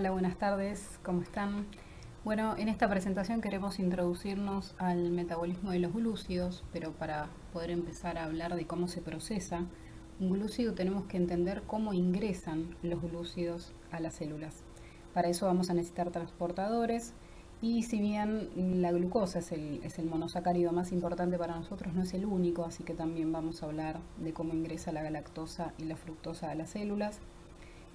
Hola, buenas tardes, ¿cómo están? Bueno, en esta presentación queremos introducirnos al metabolismo de los glúcidos, pero para poder empezar a hablar de cómo se procesa un glúcido tenemos que entender cómo ingresan los glúcidos a las células. Para eso vamos a necesitar transportadores y si bien la glucosa es el monosacárido más importante para nosotros, no es el único, así que también vamos a hablar de cómo ingresa la galactosa y la fructosa a las células.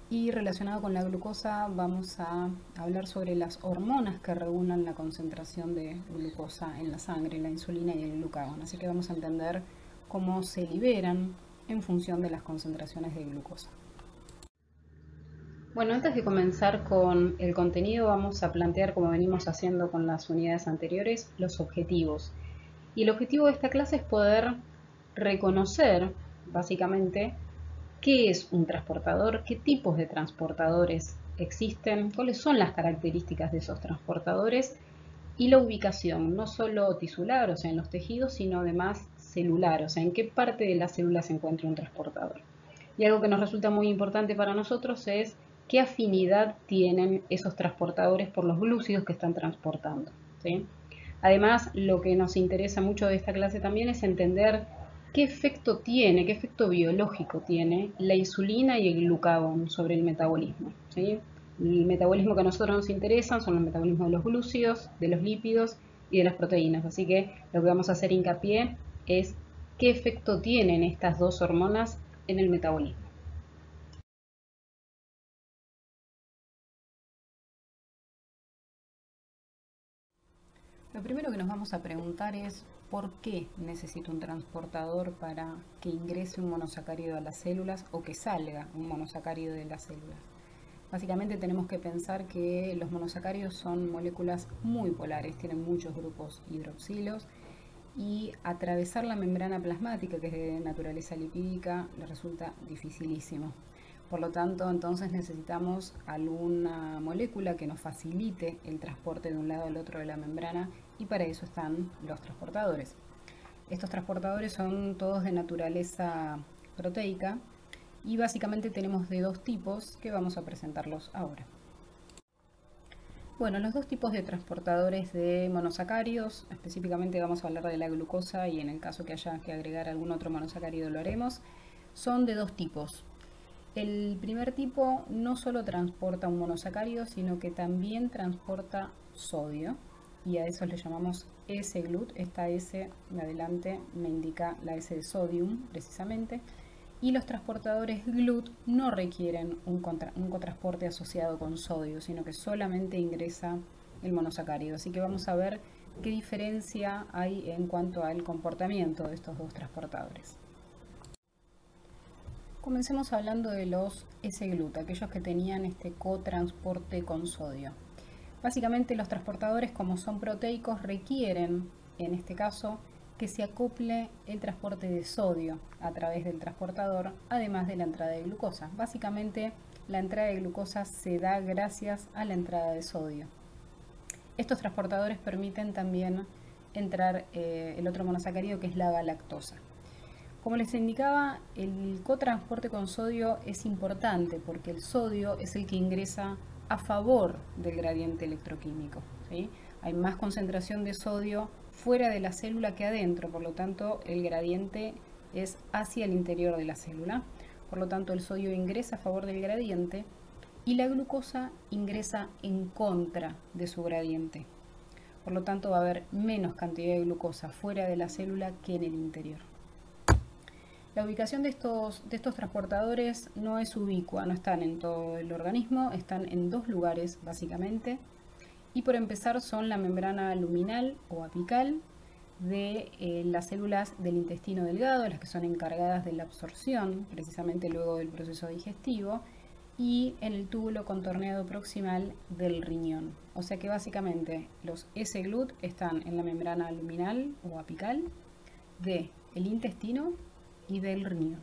Y relacionado con la glucosa vamos a hablar sobre las hormonas que regulan la concentración de glucosa en la sangre, la insulina y el glucagón. Así que vamos a entender cómo se liberan en función de las concentraciones de glucosa. Bueno, antes de comenzar con el contenido vamos a plantear, como venimos haciendo con las unidades anteriores, los objetivos. Y el objetivo de esta clase es poder reconocer, básicamente, ¿qué es un transportador? ¿Qué tipos de transportadores existen? ¿Cuáles son las características de esos transportadores? Y la ubicación, no solo tisular, o sea, en los tejidos, sino además celular, o sea, en qué parte de la célula se encuentra un transportador. Y algo que nos resulta muy importante para nosotros es qué afinidad tienen esos transportadores por los glúcidos que están transportando, ¿sí? Además, lo que nos interesa mucho de esta clase también es entender qué efecto tiene, qué efecto biológico tiene la insulina y el glucagón sobre el metabolismo, ¿sí? El metabolismo que a nosotros nos interesa son los metabolismos de los glúcidos, de los lípidos y de las proteínas. Así que lo que vamos a hacer hincapié es qué efecto tienen estas dos hormonas en el metabolismo. Lo primero que nos vamos a preguntar es ¿por qué necesito un transportador para que ingrese un monosacárido a las células o que salga un monosacárido de las células? Básicamente tenemos que pensar que los monosacáridos son moléculas muy polares, tienen muchos grupos hidroxilos y atravesar la membrana plasmática, que es de naturaleza lipídica, les resulta dificilísimo. Por lo tanto, entonces necesitamos alguna molécula que nos facilite el transporte de un lado al otro de la membrana y para eso están los transportadores. Estos transportadores son todos de naturaleza proteica y básicamente tenemos de dos tipos que vamos a presentarlos ahora. Bueno, los dos tipos de transportadores de monosacáridos, específicamente vamos a hablar de la glucosa y en el caso que haya que agregar algún otro monosacárido lo haremos, son de dos tipos. El primer tipo no solo transporta un monosacárido, sino que también transporta sodio y a eso le llamamos S-GLUT. Esta S de adelante me indica la S de sodium precisamente. Y los transportadores GLUT no requieren un cotransporte asociado con sodio, sino que solamente ingresa el monosacárido. Así que vamos a ver qué diferencia hay en cuanto al comportamiento de estos dos transportadores. Comencemos hablando de los S-GLUT, aquellos que tenían este cotransporte con sodio. Básicamente los transportadores, como son proteicos, requieren, en este caso, que se acople el transporte de sodio a través del transportador, además de la entrada de glucosa. Básicamente, la entrada de glucosa se da gracias a la entrada de sodio. Estos transportadores permiten también entrar el otro monosacárido, que es la galactosa. Como les indicaba, el cotransporte con sodio es importante porque el sodio es el que ingresa a favor del gradiente electroquímico, ¿sí? Hay más concentración de sodio fuera de la célula que adentro, por lo tanto el gradiente es hacia el interior de la célula. Por lo tanto el sodio ingresa a favor del gradiente y la glucosa ingresa en contra de su gradiente. Por lo tanto va a haber menos cantidad de glucosa fuera de la célula que en el interior. La ubicación de estos transportadores no es ubicua, no están en todo el organismo, están en dos lugares básicamente. Y por empezar son la membrana luminal o apical de las células del intestino delgado, las que son encargadas de la absorción, precisamente luego del proceso digestivo, y en el túbulo contorneado proximal del riñón. O sea que básicamente los S-GLUT están en la membrana luminal o apical del intestino y del riñón.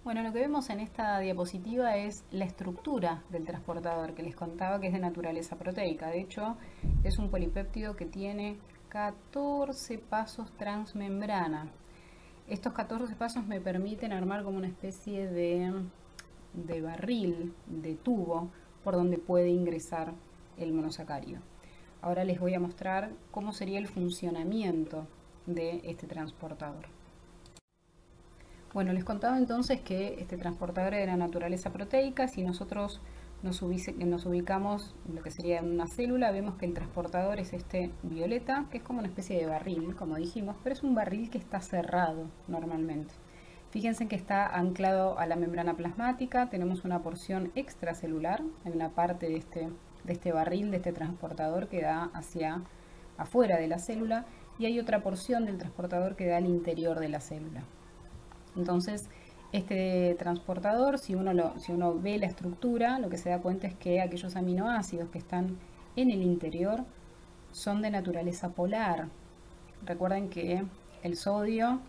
Bueno, lo que vemos en esta diapositiva es la estructura del transportador que les contaba que es de naturaleza proteica. De hecho, es un polipéptido que tiene 14 pasos transmembrana. Estos 14 pasos me permiten armar como una especie de de barril, de tubo, por donde puede ingresar el monosacárido. Ahora les voy a mostrar cómo sería el funcionamiento de este transportador. Bueno, les contaba entonces que este transportador es de la naturaleza proteica. Si nosotros nos ubicamos en lo que sería una célula, vemos que el transportador es este violeta, que es como una especie de barril, como dijimos, pero es un barril que está cerrado normalmente. Fíjense que está anclado a la membrana plasmática, tenemos una porción extracelular, hay una parte de este barril, de este transportador que da hacia afuera de la célula, y hay otra porción del transportador que da al interior de la célula. Entonces, este transportador, si uno ve la estructura, lo que se da cuenta es que aquellos aminoácidos que están en el interior son de naturaleza polar. Recuerden que el sodio,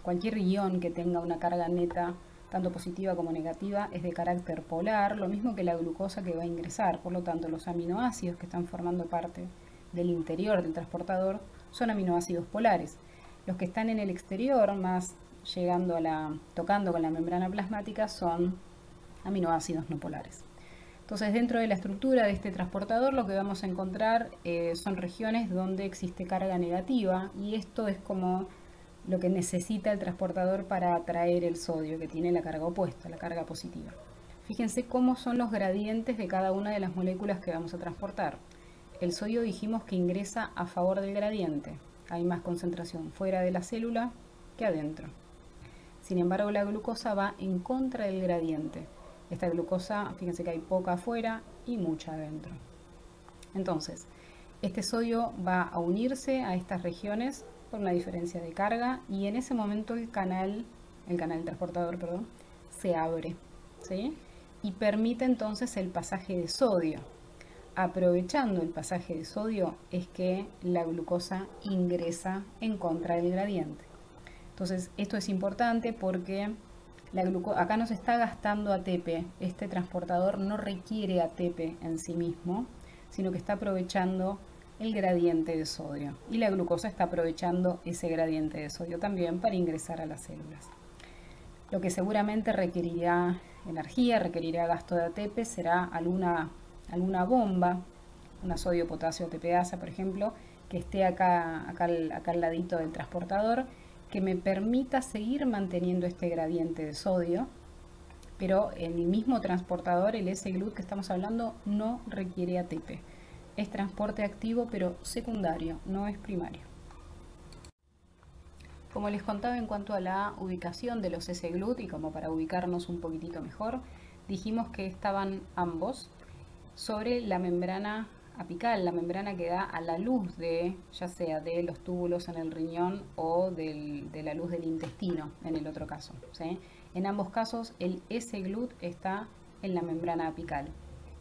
cualquier ion que tenga una carga neta, tanto positiva como negativa, es de carácter polar, lo mismo que la glucosa que va a ingresar. Por lo tanto, los aminoácidos que están formando parte del interior del transportador son aminoácidos polares. Los que están en el exterior, más tocando con la membrana plasmática, son aminoácidos no polares. Entonces, dentro de la estructura de este transportador lo que vamos a encontrar son regiones donde existe carga negativa, y esto es como lo que necesita el transportador para atraer el sodio, que tiene la carga opuesta, la carga positiva. Fíjense cómo son los gradientes de cada una de las moléculas que vamos a transportar. El sodio dijimos que ingresa a favor del gradiente, hay más concentración fuera de la célula que adentro. Sin embargo, la glucosa va en contra del gradiente. Esta glucosa, fíjense que hay poca afuera y mucha adentro. Entonces, este sodio va a unirse a estas regiones por una diferencia de carga, y en ese momento el canal transportador, se abre, ¿sí? Y permite entonces el pasaje de sodio. Aprovechando el pasaje de sodio es que la glucosa ingresa en contra del gradiente. Entonces, esto es importante porque acá no se está gastando ATP. Este transportador no requiere ATP en sí mismo, sino que está aprovechando el gradiente de sodio. Y la glucosa está aprovechando ese gradiente de sodio también para ingresar a las células. Lo que seguramente requerirá energía, requerirá gasto de ATP, será alguna bomba, una sodio-potasio ATPasa, por ejemplo, que esté acá al ladito del transportador, que me permita seguir manteniendo este gradiente de sodio, pero el mismo transportador, el S-GLUT que estamos hablando, no requiere ATP. Es transporte activo, pero secundario, no es primario. Como les contaba en cuanto a la ubicación de los S-GLUT, y como para ubicarnos un poquitito mejor, dijimos que estaban ambos sobre la membrana apical, la membrana que da a la luz ya sea de los túbulos en el riñón o de la luz del intestino en el otro caso, ¿sí? En ambos casos el S-GLUT está en la membrana apical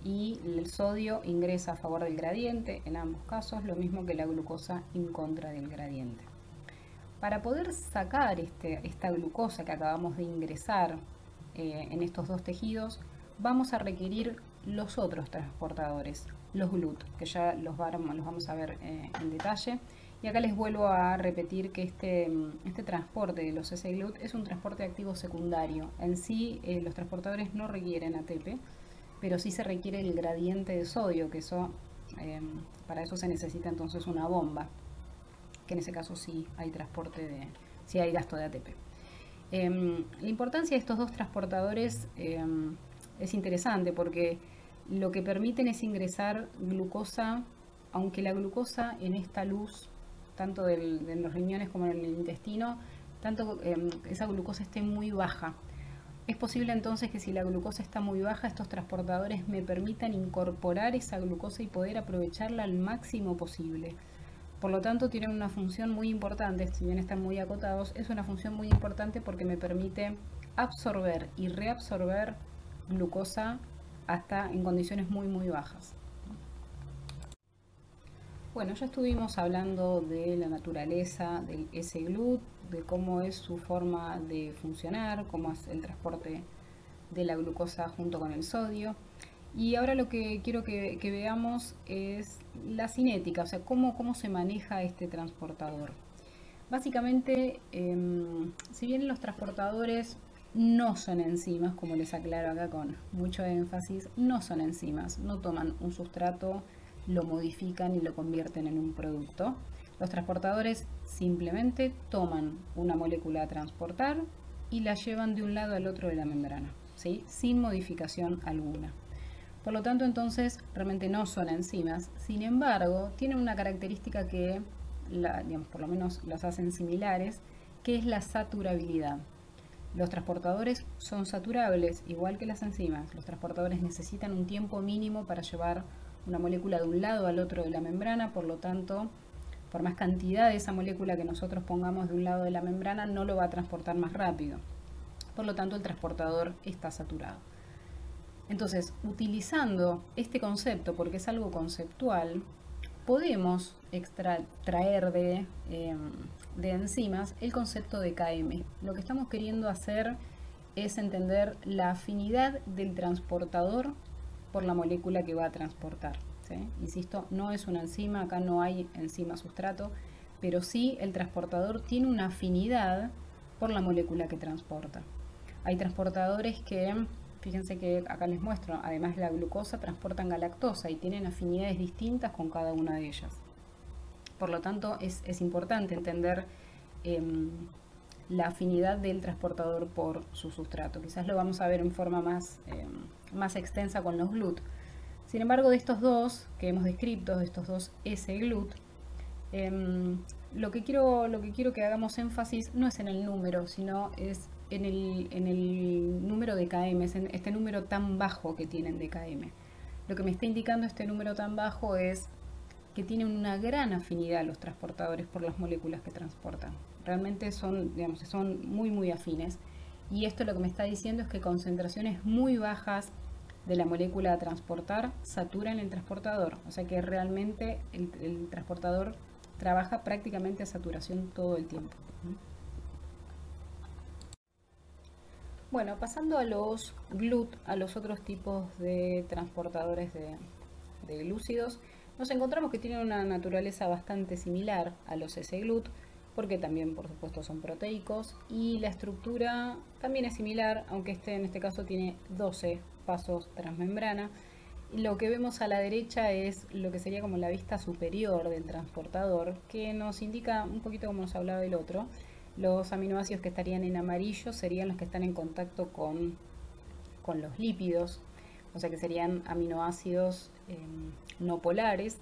y el sodio ingresa a favor del gradiente en ambos casos, lo mismo que la glucosa en contra del gradiente. Para poder sacar esta glucosa que acabamos de ingresar en estos dos tejidos, vamos a requerir los otros transportadores, los GLUT, que ya los vamos a ver en detalle. Y acá les vuelvo a repetir que este transporte de los S-GLUT es un transporte activo secundario. En sí, los transportadores no requieren ATP, pero sí se requiere el gradiente de sodio, que para eso se necesita entonces una bomba, que en ese caso sí hay sí hay gasto de ATP. La importancia de estos dos transportadores es interesante porque lo que permiten es ingresar glucosa, aunque la glucosa en esta luz, tanto de los riñones como en el intestino, esa glucosa esté muy baja. Es posible entonces que si la glucosa está muy baja, estos transportadores me permitan incorporar esa glucosa y poder aprovecharla al máximo posible. Por lo tanto, tienen una función muy importante, si bien están muy acotados, es una función muy importante porque me permite absorber y reabsorber glucosa hasta en condiciones muy bajas. Bueno, ya estuvimos hablando de la naturaleza del S-GLUT, de cómo es su forma de funcionar, cómo es el transporte de la glucosa junto con el sodio. Y ahora lo que quiero que veamos es la cinética, o sea, cómo se maneja este transportador. Básicamente, si bien los transportadores no son enzimas, como les aclaro acá con mucho énfasis, no son enzimas, no toman un sustrato, lo modifican y lo convierten en un producto. Los transportadores simplemente toman una molécula a transportar y la llevan de un lado al otro de la membrana, ¿sí? Sin modificación alguna. Por lo tanto, entonces, realmente no son enzimas. Sin embargo, tienen una característica que, por lo menos las hacen similares, que es la saturabilidad. Los transportadores son saturables, igual que las enzimas. Los transportadores necesitan un tiempo mínimo para llevar una molécula de un lado al otro de la membrana, por lo tanto, por más cantidad de esa molécula que nosotros pongamos de un lado de la membrana, no lo va a transportar más rápido. Por lo tanto, el transportador está saturado. Entonces, utilizando este concepto, porque es algo conceptual, podemos extraer de enzimas el concepto de KM. Lo que estamos queriendo hacer es entender la afinidad del transportador por la molécula que va a transportar, ¿sí? Insisto, no es una enzima, acá no hay enzima sustrato, pero sí el transportador tiene una afinidad por la molécula que transporta. Hay transportadores que, fíjense que acá les muestro, además de la glucosa, transportan galactosa y tienen afinidades distintas con cada una de ellas. Por lo tanto, es importante entender la afinidad del transportador por su sustrato. Quizás lo vamos a ver en forma más extensa con los GLUT. Sin embargo, de estos dos que hemos descrito, de estos dos S-GLUT, lo que quiero que hagamos énfasis no es en el número, sino es en el número de km, en este número tan bajo que tienen de km. Lo que me está indicando este número tan bajo es que tienen una gran afinidad los transportadores por las moléculas que transportan. Realmente son muy afines. Y esto lo que me está diciendo es que concentraciones muy bajas de la molécula a transportar saturan el transportador. O sea que realmente el transportador trabaja prácticamente a saturación todo el tiempo. Bueno, pasando a los GLUT, a los otros tipos de transportadores de glúcidos, nos encontramos que tienen una naturaleza bastante similar a los S-GLUT, porque también, por supuesto, son proteicos, y la estructura también es similar, aunque en este caso tiene 12 pasos transmembrana. Lo que vemos a la derecha es lo que sería como la vista superior del transportador, que nos indica un poquito como nos hablaba el otro. Los aminoácidos que estarían en amarillo serían los que están en contacto con los lípidos, o sea que serían aminoácidos no polares,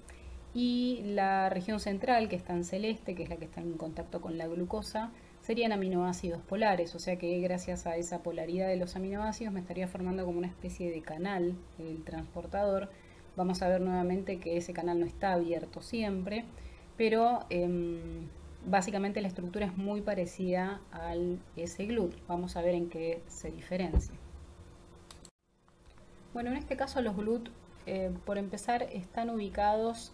y la región central, que está en celeste, que es la que está en contacto con la glucosa, serían aminoácidos polares, o sea que gracias a esa polaridad de los aminoácidos me estaría formando como una especie de canal el transportador. Vamos a ver nuevamente que ese canal no está abierto siempre, pero básicamente la estructura es muy parecida al S-GLUT. Vamos a ver en qué se diferencia. Bueno, en este caso los GLUT, por empezar, están ubicados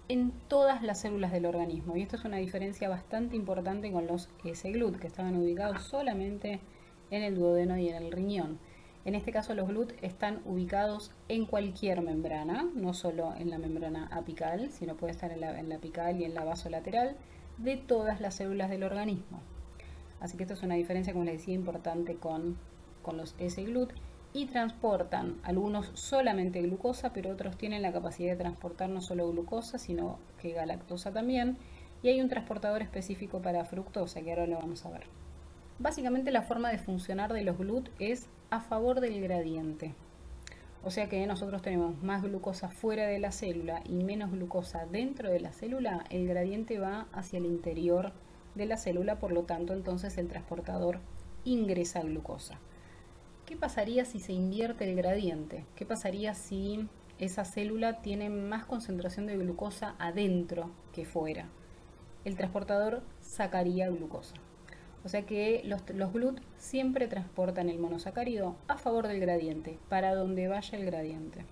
en todas las células del organismo, y esto es una diferencia bastante importante con los S-GLUT, que estaban ubicados solamente en el duodeno y en el riñón. En este caso los GLUT están ubicados en cualquier membrana, no solo en la membrana apical, sino puede estar en la apical y en la vasolateral de todas las células del organismo. Así que esto es una diferencia, como les decía, importante con los S-GLUT. Y transportan algunos solamente glucosa, pero otros tienen la capacidad de transportar no solo glucosa, sino que galactosa también. Y hay un transportador específico para fructosa, que ahora lo vamos a ver. Básicamente la forma de funcionar de los GLUT es a favor del gradiente. O sea que nosotros tenemos más glucosa fuera de la célula y menos glucosa dentro de la célula, el gradiente va hacia el interior de la célula, por lo tanto entonces el transportador ingresa glucosa. ¿Qué pasaría si se invierte el gradiente? ¿Qué pasaría si esa célula tiene más concentración de glucosa adentro que fuera? El transportador sacaría glucosa. O sea que los GLUT siempre transportan el monosacárido a favor del gradiente, para donde vaya el gradiente.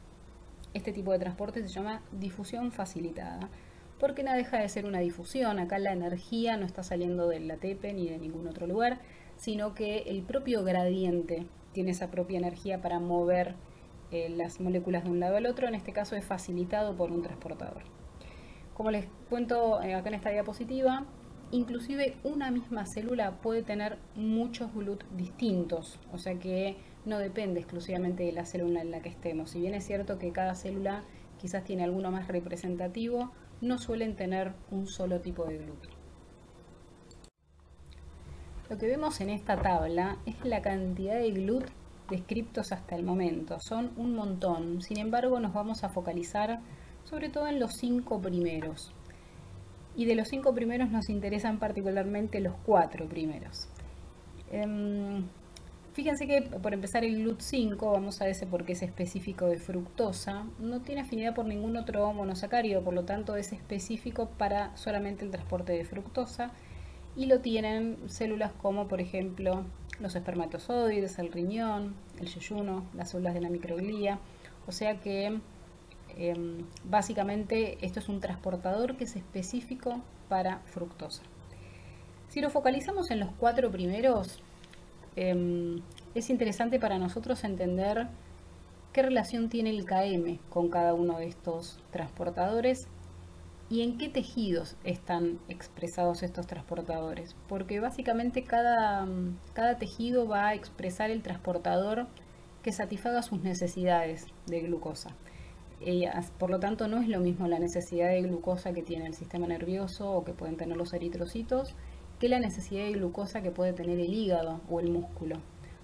Este tipo de transporte se llama difusión facilitada, porque no deja de ser una difusión. Acá la energía no está saliendo del ATP ni de ningún otro lugar, sino que el propio gradiente tiene esa propia energía para mover las moléculas de un lado al otro. En este caso es facilitado por un transportador. Como les cuento acá en esta diapositiva, inclusive una misma célula puede tener muchos GLUT distintos, o sea que no depende exclusivamente de la célula en la que estemos. Si bien es cierto que cada célula quizás tiene alguno más representativo, no suelen tener un solo tipo de GLUT. Lo que vemos en esta tabla es la cantidad de GLUT descriptos hasta el momento. Son un montón, sin embargo nos vamos a focalizar sobre todo en los 5 primeros. Y de los 5 primeros nos interesan particularmente los 4 primeros. Fíjense que por empezar el GLUT5, vamos a ese porque es específico de fructosa, no tiene afinidad por ningún otro monosacárido, por lo tanto es específico para solamente el transporte de fructosa, y lo tienen células como por ejemplo los espermatozoides, el riñón, el yeyuno, las células de la microglía, o sea que básicamente esto es un transportador que es específico para fructosa. Si nos focalizamos en los 4 primeros, es interesante para nosotros entender qué relación tiene el KM con cada uno de estos transportadores y en qué tejidos están expresados estos transportadores, porque básicamente cada tejido va a expresar el transportador que satisfaga sus necesidades de glucosa. Por lo tanto, no es lo mismo la necesidad de glucosa que tiene el sistema nervioso o que pueden tener los eritrocitos que la necesidad de glucosa que puede tener el hígado o el músculo.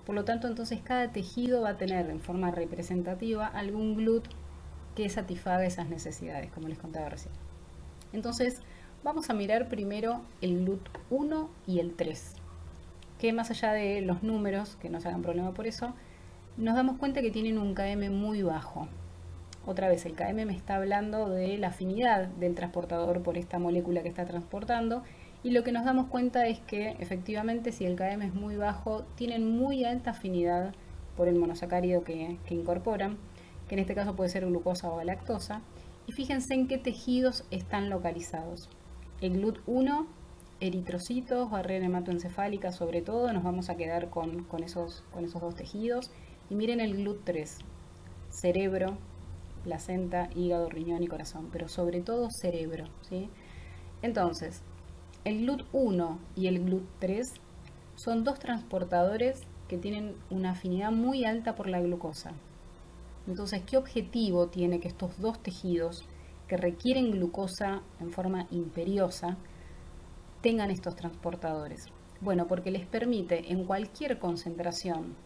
Por lo tanto, entonces cada tejido va a tener en forma representativa algún GLUT que satisfaga esas necesidades, como les contaba recién. Entonces, vamos a mirar primero el GLUT1 y el 3, que más allá de los números, que no se hagan problema por eso, nos damos cuenta que tienen un KM muy bajo. Otra vez, el KM me está hablando de la afinidad del transportador por esta molécula que está transportando, y lo que nos damos cuenta es que efectivamente si el KM es muy bajo, tienen muy alta afinidad por el monosacárido que incorporan, que en este caso puede ser glucosa o lactosa. Y fíjense en qué tejidos están localizados. El GLUT1, eritrocitos, barrera hematoencefálica sobre todo, nos vamos a quedar con esos 2 tejidos. Y miren el GLUT3, cerebro, placenta, hígado, riñón y corazón, pero sobre todo cerebro, ¿sí? Entonces, el GLUT1 y el GLUT3 son 2 transportadores que tienen una afinidad muy alta por la glucosa. Entonces, ¿qué objetivo tiene que estos 2 tejidos que requieren glucosa en forma imperiosa tengan estos transportadores? Bueno, porque les permite en cualquier concentración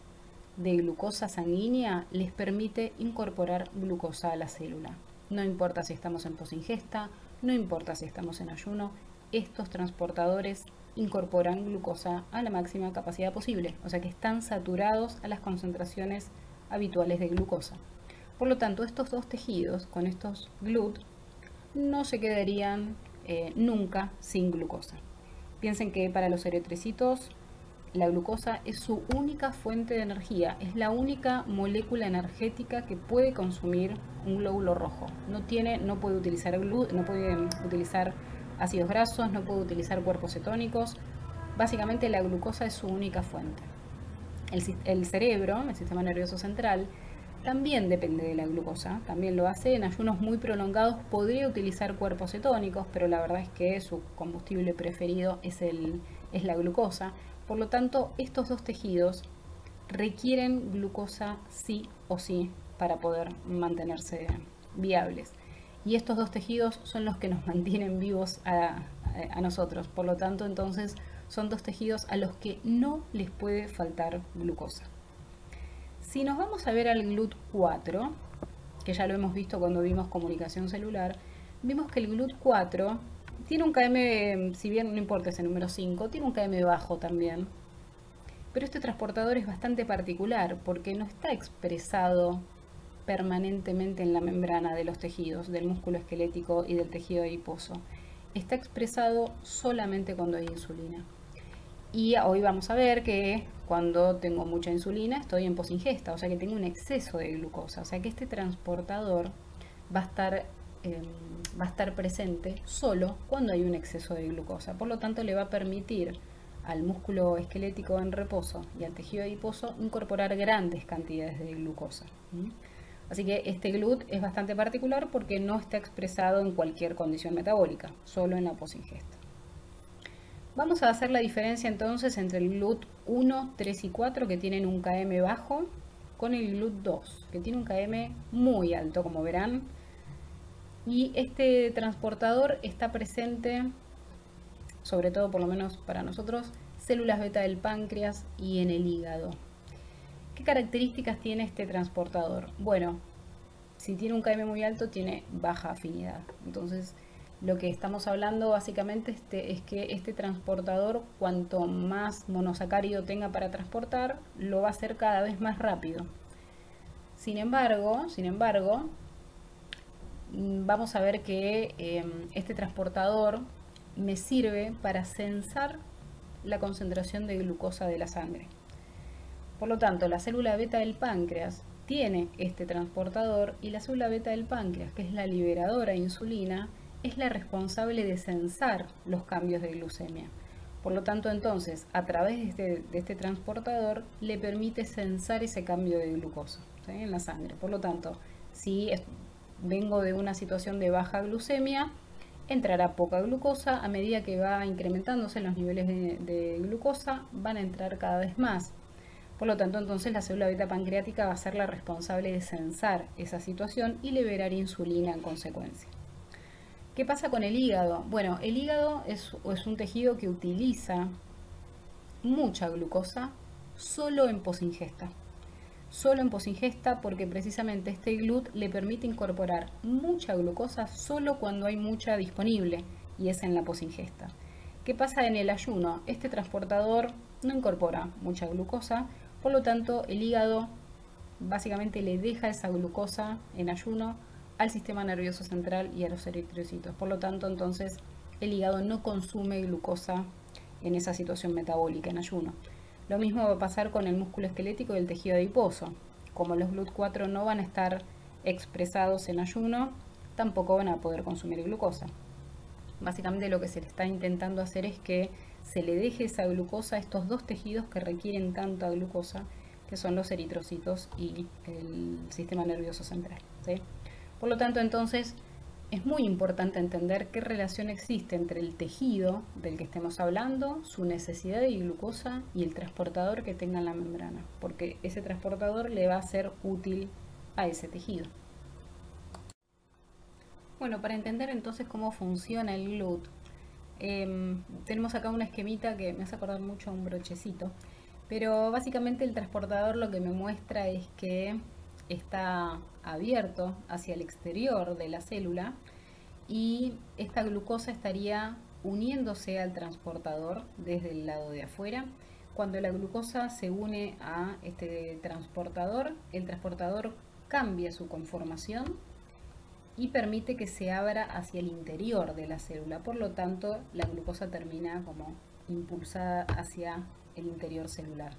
de glucosa sanguínea, les permite incorporar glucosa a la célula. No importa si estamos en posingesta, no importa si estamos en ayuno, estos transportadores incorporan glucosa a la máxima capacidad posible, o sea que están saturados a las concentraciones habituales de glucosa. Por lo tanto, estos 2 tejidos con estos GLUT no se quedarían nunca sin glucosa. Piensen que para los eritrocitos la glucosa es su única fuente de energía, es la única molécula energética que puede consumir un glóbulo rojo. No puede utilizar no puede utilizar ácidos grasos, no puede utilizar cuerpos cetónicos. Básicamente la glucosa es su única fuente. El cerebro, el sistema nervioso central, también depende de la glucosa, también lo hace. En ayunos muy prolongados podría utilizar cuerpos cetónicos, pero la verdad es que su combustible preferido es la glucosa. Por lo tanto, estos 2 tejidos requieren glucosa sí o sí para poder mantenerse viables. Y estos 2 tejidos son los que nos mantienen vivos a nosotros. Por lo tanto, entonces, son 2 tejidos a los que no les puede faltar glucosa. Si nos vamos a ver al GLUT4, que ya lo hemos visto cuando vimos comunicación celular, vimos que el GLUT4 tiene un KM, si bien no importa ese número 5, tiene un KM bajo también. Pero este transportador es bastante particular porque no está expresado permanentemente en la membrana de los tejidos, del músculo esquelético y del tejido adiposo. Está expresado solamente cuando hay insulina. Y hoy vamos a ver que cuando tengo mucha insulina estoy en posingesta, o sea que tengo un exceso de glucosa. O sea que este transportador va a estar presente solo cuando hay un exceso de glucosa. Por lo tanto, le va a permitir al músculo esquelético en reposo y al tejido adiposo incorporar grandes cantidades de glucosa. Así que este GLUT es bastante particular porque no está expresado en cualquier condición metabólica, solo en la posingesta. Vamos a hacer la diferencia entonces entre el GLUT 1, 3 y 4 que tienen un km bajo con el GLUT 2 que tiene un km muy alto, como verán. Y este transportador está presente, sobre todo por lo menos para nosotros, células beta del páncreas y en el hígado. ¿Qué características tiene este transportador? Bueno, si tiene un km muy alto tiene baja afinidad. Entonces lo que estamos hablando básicamente es que este transportador, cuanto más monosacárido tenga para transportar, lo va a hacer cada vez más rápido. Sin embargo, vamos a ver que este transportador me sirve para censar la concentración de glucosa de la sangre. Por lo tanto, la célula beta del páncreas tiene este transportador y la célula beta del páncreas, que es la liberadora de insulina, es la responsable de censar los cambios de glucemia. Por lo tanto, entonces, a través de este transportador le permite censar ese cambio de glucosa, ¿sí?, en la sangre. Por lo tanto, si vengo de una situación de baja glucemia, entrará poca glucosa. A medida que va incrementándose los niveles de glucosa, van a entrar cada vez más. Por lo tanto, entonces la célula beta pancreática va a ser la responsable de censar esa situación y liberar insulina en consecuencia. ¿Qué pasa con el hígado? Bueno, el hígado es un tejido que utiliza mucha glucosa solo en posingesta. Solo en posingesta porque precisamente este GLUT le permite incorporar mucha glucosa solo cuando hay mucha disponible, y es en la posingesta. ¿Qué pasa en el ayuno? Este transportador no incorpora mucha glucosa, por lo tanto el hígado básicamente le deja esa glucosa en ayuno al sistema nervioso central y a los eritrocitos. Por lo tanto, entonces el hígado no consume glucosa en esa situación metabólica en ayuno. Lo mismo va a pasar con el músculo esquelético y el tejido adiposo. Como los GLUT4 no van a estar expresados en ayuno, tampoco van a poder consumir glucosa. Básicamente lo que se le está intentando hacer es que se le deje esa glucosa a estos dos tejidos que requieren tanta glucosa, que son los eritrocitos y el sistema nervioso central, ¿sí? Por lo tanto, entonces, es muy importante entender qué relación existe entre el tejido del que estemos hablando, su necesidad de glucosa y el transportador que tenga en la membrana, porque ese transportador le va a ser útil a ese tejido. Bueno, para entender entonces cómo funciona el GLUT, tenemos acá una esquemita que me hace acordar mucho a un brochecito, pero básicamente el transportador lo que me muestra es que está abierto hacia el exterior de la célula y esta glucosa estaría uniéndose al transportador desde el lado de afuera. Cuando la glucosa se une a este transportador, el transportador cambia su conformación y permite que se abra hacia el interior de la célula. Por lo tanto, la glucosa termina como impulsada hacia el interior celular.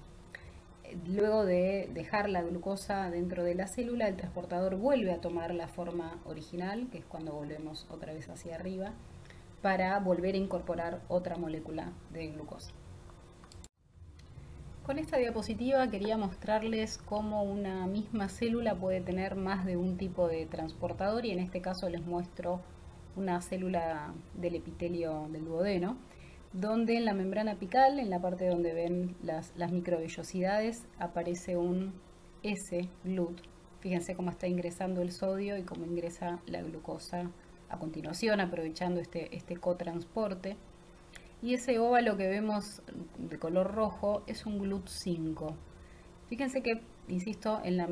Luego de dejar la glucosa dentro de la célula, el transportador vuelve a tomar la forma original, que es cuando volvemos otra vez hacia arriba, para volver a incorporar otra molécula de glucosa. Con esta diapositiva quería mostrarles cómo una misma célula puede tener más de un tipo de transportador, y en este caso les muestro una célula del epitelio del duodeno, donde en la membrana apical, en la parte donde ven las microvellosidades, aparece un S-GLUT. Fíjense cómo está ingresando el sodio y cómo ingresa la glucosa a continuación, aprovechando este cotransporte. Y ese óvalo que vemos de color rojo es un GLUT5. Fíjense que, insisto, en la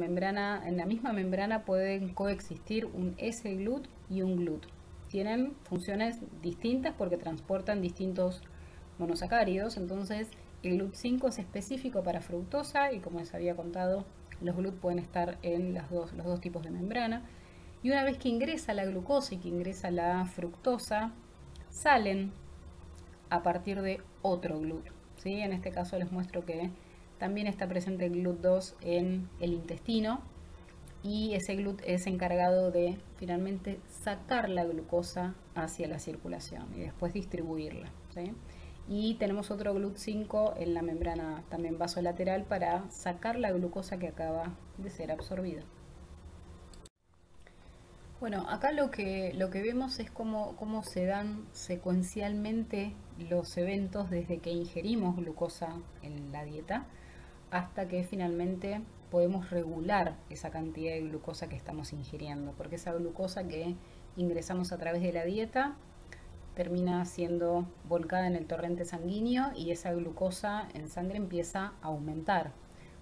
misma membrana pueden coexistir un S-GLUT y un GLUT. Tienen funciones distintas porque transportan distintos monosacáridos. Entonces el GLUT5 es específico para fructosa y, como les había contado, los GLUT pueden estar en los dos tipos de membrana. Y una vez que ingresa la glucosa y que ingresa la fructosa, salen a partir de otro GLUT, ¿sí? En este caso les muestro que también está presente el GLUT2 en el intestino, y ese GLUT es encargado de finalmente sacar la glucosa hacia la circulación y después distribuirla, ¿sí? Y tenemos otro GLUT5 en la membrana también vasolateral para sacar la glucosa que acaba de ser absorbida. Bueno, acá lo que vemos es cómo se dan secuencialmente los eventos desde que ingerimos glucosa en la dieta hasta que finalmente podemos regular esa cantidad de glucosa que estamos ingiriendo, porque esa glucosa que ingresamos a través de la dieta termina siendo volcada en el torrente sanguíneo y esa glucosa en sangre empieza a aumentar.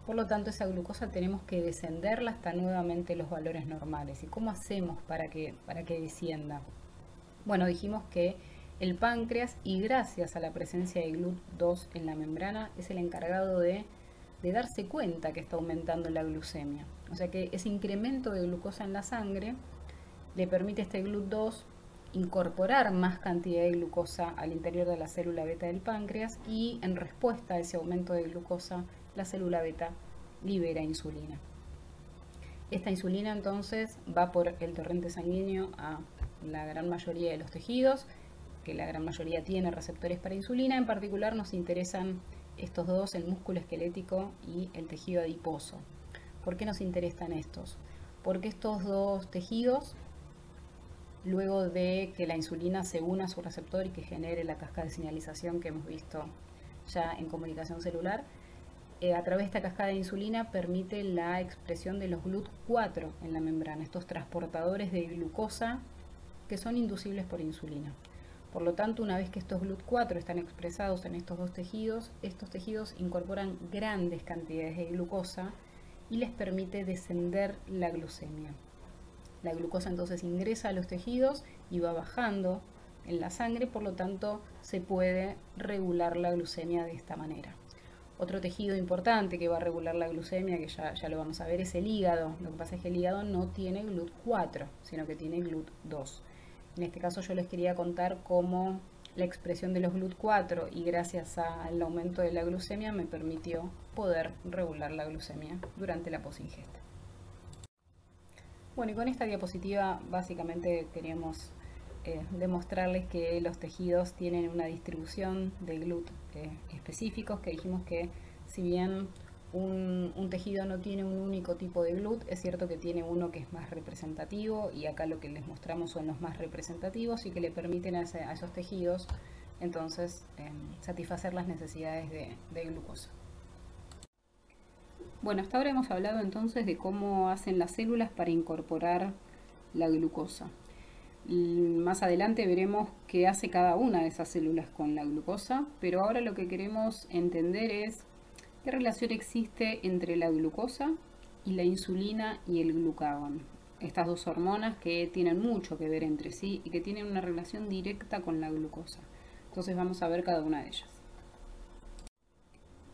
Por lo tanto, esa glucosa tenemos que descenderla hasta nuevamente los valores normales. ¿Y cómo hacemos para que descienda? Bueno, dijimos que el páncreas, y gracias a la presencia de GLUT2 en la membrana, es el encargado de darse cuenta que está aumentando la glucemia. O sea que ese incremento de glucosa en la sangre le permite a este GLUT2 incorporar más cantidad de glucosa al interior de la célula beta del páncreas y en respuesta a ese aumento de glucosa la célula beta libera insulina. Esta insulina entonces va por el torrente sanguíneo a la gran mayoría de los tejidos, que la gran mayoría tiene receptores para insulina. En particular nos interesan estos dos, el músculo esquelético y el tejido adiposo. ¿Por qué nos interesan estos? Porque estos dos tejidos, luego de que la insulina se una a su receptor y que genere la cascada de señalización que hemos visto ya en comunicación celular, a través de esta cascada de insulina permite la expresión de los GLUT4 en la membrana, estos transportadores de glucosa que son inducibles por insulina. Por lo tanto, una vez que estos GLUT4 están expresados en estos estos tejidos incorporan grandes cantidades de glucosa y les permite descender la glucemia. La glucosa entonces ingresa a los tejidos y va bajando en la sangre, por lo tanto se puede regular la glucemia de esta manera. Otro tejido importante que va a regular la glucemia, que ya lo vamos a ver, es el hígado. Lo que pasa es que el hígado no tiene GLUT4, sino que tiene GLUT2. En este caso yo les quería contar cómo la expresión de los GLUT4 y gracias al aumento de la glucemia me permitió poder regular la glucemia durante la posingesta. Bueno, y con esta diapositiva básicamente queríamos demostrarles que los tejidos tienen una distribución de GLUT específicos, que dijimos que si bien un tejido no tiene un único tipo de GLUT, es cierto que tiene uno que es más representativo y acá lo que les mostramos son los más representativos y que le permiten a esos tejidos entonces satisfacer las necesidades de glucosa. Bueno, hasta ahora hemos hablado entonces de cómo hacen las células para incorporar la glucosa. Más adelante veremos qué hace cada una de esas células con la glucosa, pero ahora lo que queremos entender es qué relación existe entre la glucosa y la insulina y el glucagón. Estas dos hormonas que tienen mucho que ver entre sí y que tienen una relación directa con la glucosa. Entonces vamos a ver cada una de ellas.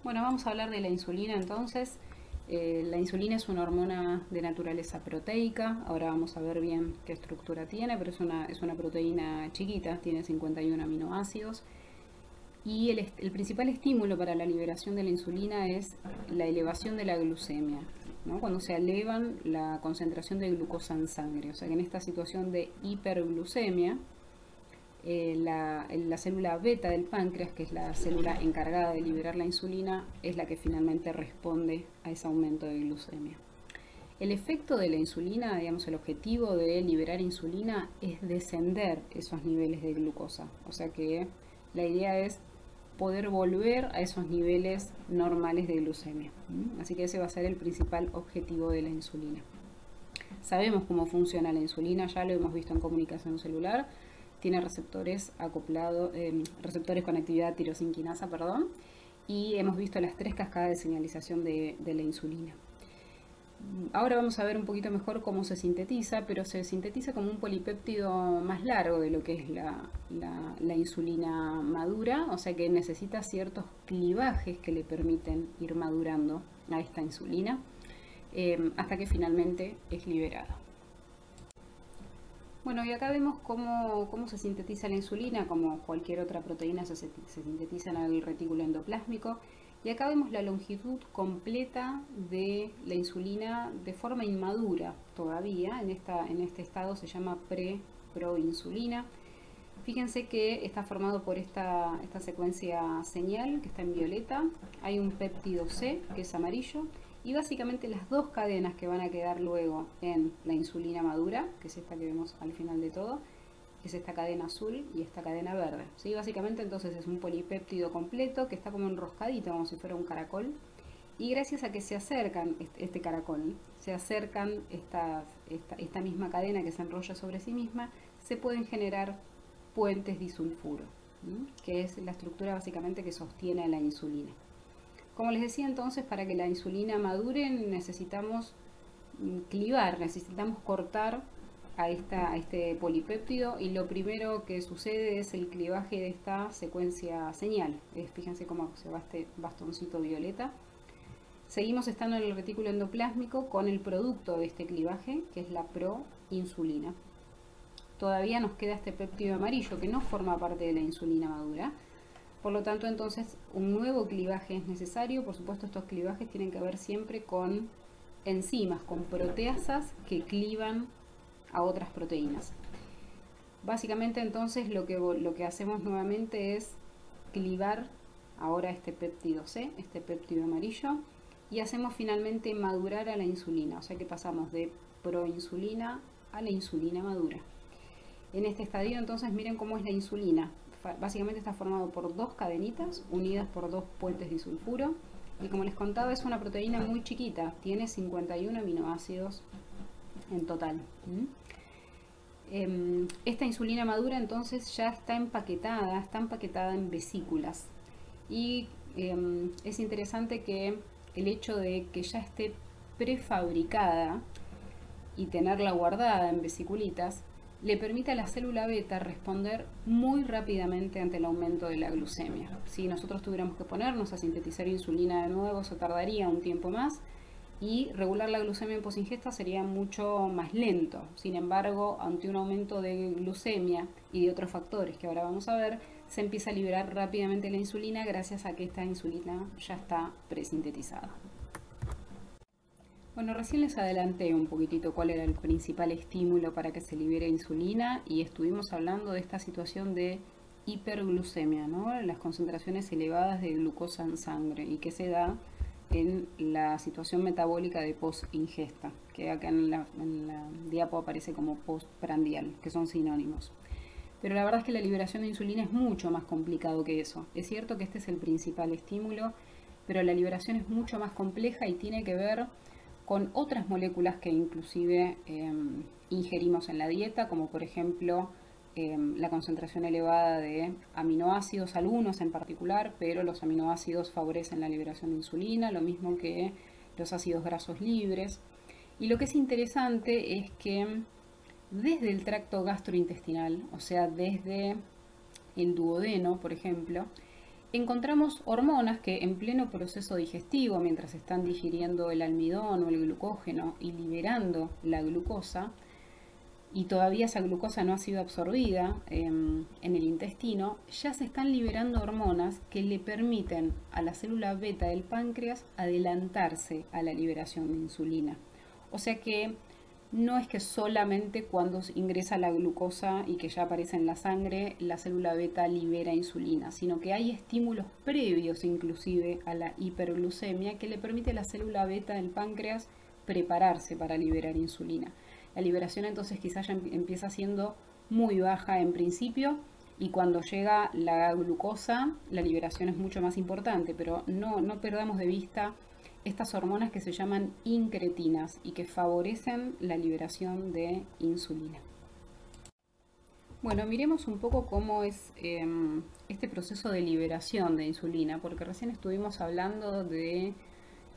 Bueno, vamos a hablar de la insulina entonces. La insulina es una hormona de naturaleza proteica. Ahora vamos a ver bien qué estructura tiene, pero es una proteína chiquita, tiene 51 aminoácidos. Y el principal estímulo para la liberación de la insulina es la elevación de la glucemia, ¿no? Cuando se elevan la concentración de glucosa en sangre. O sea que en esta situación de hiperglucemia, la célula beta del páncreas, que es la célula encargada de liberar la insulina, es la que finalmente responde a ese aumento de glucemia. El efecto de la insulina, digamos, el objetivo de liberar insulina es descender esos niveles de glucosa. O sea que la idea es poder volver a esos niveles normales de glucemia. Así que ese va a ser el principal objetivo de la insulina. Sabemos cómo funciona la insulina, ya lo hemos visto en comunicación celular. Tiene receptores receptores con actividad tirosinquinasa, y hemos visto las 3 cascadas de señalización de la insulina. Ahora vamos a ver un poquito mejor cómo se sintetiza, pero se sintetiza como un polipéptido más largo de lo que es la insulina madura, o sea que necesita ciertos clivajes que le permiten ir madurando a esta insulina hasta que finalmente es liberada. Bueno, y acá vemos cómo se sintetiza la insulina, como cualquier otra proteína se sintetiza en el retículo endoplásmico. Y acá vemos la longitud completa de la insulina de forma inmadura todavía. En este estado se llama pre-proinsulina. Fíjense que está formado por esta secuencia señal que está en violeta. Hay un péptido C que es amarillo Y básicamente las dos cadenas que van a quedar luego en la insulina madura, que es esta que vemos al final de todo, es esta cadena azul y esta cadena verde. ¿Sí? Básicamente entonces es un polipéptido completo que está como enroscadito, como si fuera un caracol. Y gracias a que se acercan, este caracol, se acercan esta misma cadena que se enrolla sobre sí misma, se pueden generar puentes disulfuro, que es la estructura básicamente que sostiene a la insulina. Como les decía entonces, para que la insulina madure necesitamos clivar, necesitamos cortar a este polipéptido, y lo primero que sucede es el clivaje de esta secuencia señal. Fíjense cómo se va este bastoncito violeta. Seguimos estando en el retículo endoplásmico con el producto de este clivaje, que es la proinsulina. Todavía nos queda este péptido amarillo que no forma parte de la insulina madura. Por lo tanto, entonces, un nuevo clivaje es necesario. Por supuesto, estos clivajes tienen que ver siempre con enzimas, con proteasas que clivan a otras proteínas. Básicamente, entonces, lo que hacemos nuevamente es clivar ahora este péptido C, este péptido amarillo, y hacemos finalmente madurar a la insulina. O sea que pasamos de proinsulina a la insulina madura. En este estadio, entonces, miren cómo es la insulina. Básicamente está formado por dos cadenitas unidas por dos puentes disulfuro, y como les contaba, es una proteína muy chiquita, tiene 51 aminoácidos en total. Esta insulina madura entonces ya está empaquetada en vesículas, y es interesante que el hecho de que ya esté prefabricada y tenerla guardada en vesiculitas le permite a la célula beta responder muy rápidamente ante el aumento de la glucemia. Si nosotros tuviéramos que ponernos a sintetizar insulina de nuevo, eso tardaría un tiempo más, y regular la glucemia en posingesta sería mucho más lento. Sin embargo, ante un aumento de glucemia y de otros factores que ahora vamos a ver, se empieza a liberar rápidamente la insulina gracias a que esta insulina ya está presintetizada. Bueno, recién les adelanté un poquitito cuál era el principal estímulo para que se libere insulina, y estuvimos hablando de esta situación de hiperglucemia, ¿no? Las concentraciones elevadas de glucosa en sangre, y que se da en la situación metabólica de post-ingesta, que acá en la diapo aparece como postprandial, que son sinónimos. Pero la verdad es que la liberación de insulina es mucho más complicado que eso. Es cierto que este es el principal estímulo, pero la liberación es mucho más compleja y tiene que ver con otras moléculas que inclusive ingerimos en la dieta, como por ejemplo la concentración elevada de aminoácidos, algunos en particular, pero los aminoácidos favorecen la liberación de insulina, lo mismo que los ácidos grasos libres. Y lo que es interesante es que desde el tracto gastrointestinal, o sea, desde el duodeno, por ejemplo, encontramos hormonas que en pleno proceso digestivo, mientras están digiriendo el almidón o el glucógeno y liberando la glucosa, y todavía esa glucosa no ha sido absorbida en el intestino, ya se están liberando hormonas que le permiten a la célula beta del páncreas adelantarse a la liberación de insulina. O sea que no es que solamente cuando ingresa la glucosa y que ya aparece en la sangre, la célula beta libera insulina, sino que hay estímulos previos inclusive a la hiperglucemia que le permite a la célula beta del páncreas prepararse para liberar insulina. La liberación entonces quizás ya empieza siendo muy baja en principio, y cuando llega la glucosa la liberación es mucho más importante, pero no perdamos de vista estas hormonas que se llaman incretinas y que favorecen la liberación de insulina. Bueno, miremos un poco cómo es este proceso de liberación de insulina, porque recién estuvimos hablando de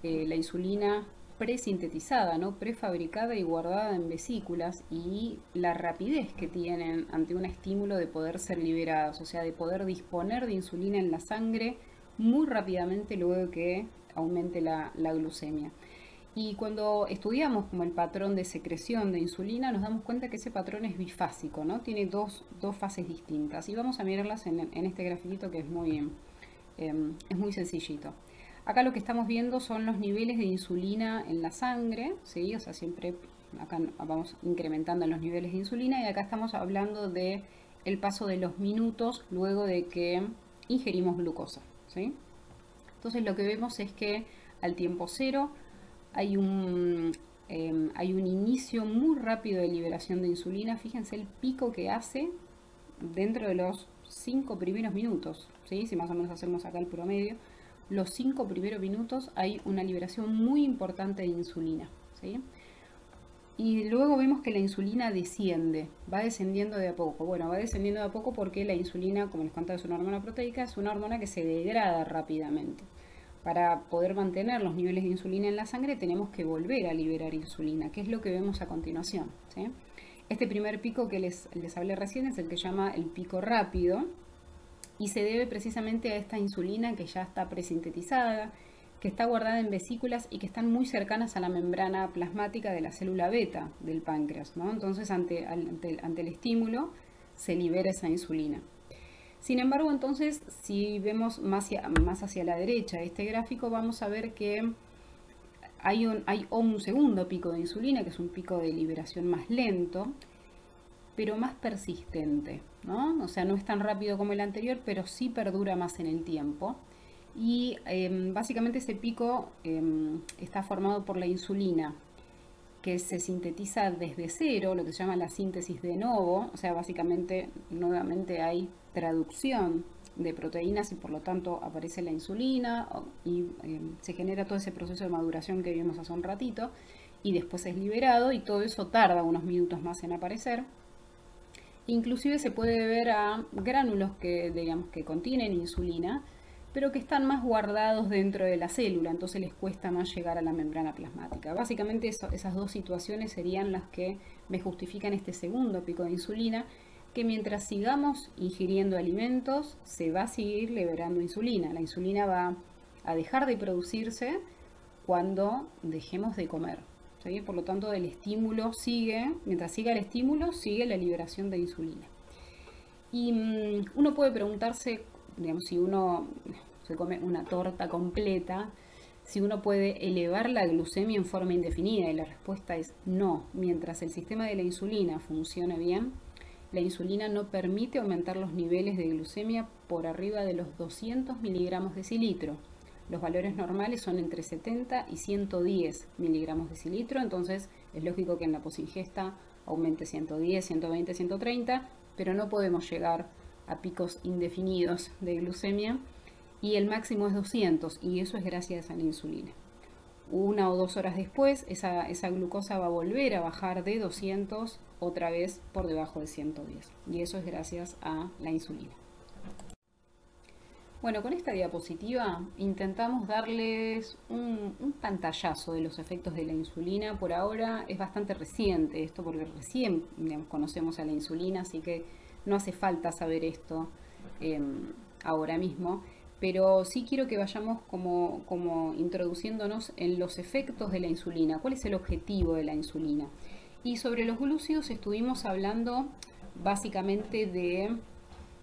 la insulina presintetizada, ¿no? Prefabricada y guardada en vesículas, y la rapidez que tienen ante un estímulo de poder ser liberadas, o sea, de poder disponer de insulina en la sangre muy rápidamente luego que aumente la glucemia. Y cuando estudiamos como el patrón de secreción de insulina, nos damos cuenta que ese patrón es bifásico, ¿no? Tiene dos fases distintas, y vamos a mirarlas en este grafiquito que es muy sencillito. Acá lo que estamos viendo son los niveles de insulina en la sangre, ¿sí? O sea, siempre acá vamos incrementando los niveles de insulina, y acá estamos hablando de el paso de los minutos luego de que ingerimos glucosa, ¿sí? Entonces lo que vemos es que al tiempo cero hay un inicio muy rápido de liberación de insulina. Fíjense el pico que hace dentro de los 5 primeros minutos, ¿sí? Si más o menos hacemos acá el promedio, los 5 primeros minutos hay una liberación muy importante de insulina, ¿sí? Y luego vemos que la insulina desciende, va descendiendo de a poco. Bueno, va descendiendo de a poco porque la insulina, como les contaba, es una hormona proteica, es una hormona que se degrada rápidamente. Para poder mantener los niveles de insulina en la sangre tenemos que volver a liberar insulina, que es lo que vemos a continuación, ¿sí? Este primer pico que les hablé recién es el que llama el pico rápido y se debe precisamente a esta insulina que ya está presintetizada, que está guardada en vesículas y que están muy cercanas a la membrana plasmática de la célula beta del páncreas, ¿no? Entonces ante el estímulo se libera esa insulina. Sin embargo, entonces, si vemos más hacia la derecha de este gráfico, vamos a ver que hay un segundo pico de insulina, que es un pico de liberación más lento, pero más persistente, ¿no? O sea, no es tan rápido como el anterior, pero sí perdura más en el tiempo. Y básicamente ese pico está formado por la insulina, que se sintetiza desde cero, lo que se llama la síntesis de novo. O sea, básicamente nuevamente hay traducción de proteínas y por lo tanto aparece la insulina y se genera todo ese proceso de maduración que vimos hace un ratito y después es liberado y todo eso tarda unos minutos más en aparecer. Inclusive se puede ver a gránulos que, digamos, que contienen insulina, pero que están más guardados dentro de la célula, entonces les cuesta más llegar a la membrana plasmática. Básicamente esas dos situaciones serían las que me justifican este segundo pico de insulina, que mientras sigamos ingiriendo alimentos se va a seguir liberando insulina. La insulina va a dejar de producirse cuando dejemos de comer, ¿sí? Por lo tanto, el estímulo sigue, mientras siga el estímulo, sigue la liberación de insulina. Y uno puede preguntarse, digamos, si uno se come una torta completa, si uno puede elevar la glucemia en forma indefinida, y la respuesta es no. Mientras el sistema de la insulina funcione bien, la insulina no permite aumentar los niveles de glucemia por arriba de los 200 miligramos decilitro. Los valores normales son entre 70 y 110 miligramos decilitro, entonces es lógico que en la posingesta aumente 110, 120, 130, pero no podemos llegar a picos indefinidos de glucemia y el máximo es 200 y eso es gracias a la insulina. 1 o 2 horas después esa glucosa va a volver a bajar de 200 otra vez por debajo de 110 y eso es gracias a la insulina. Bueno, con esta diapositiva intentamos darles un pantallazo de los efectos de la insulina. Por ahora es bastante reciente esto porque recién, digamos, conocemos a la insulina, así que no hace falta saber esto ahora mismo. Pero sí quiero que vayamos como introduciéndonos en los efectos de la insulina. ¿Cuál es el objetivo de la insulina? Y sobre los glúcidos estuvimos hablando básicamente de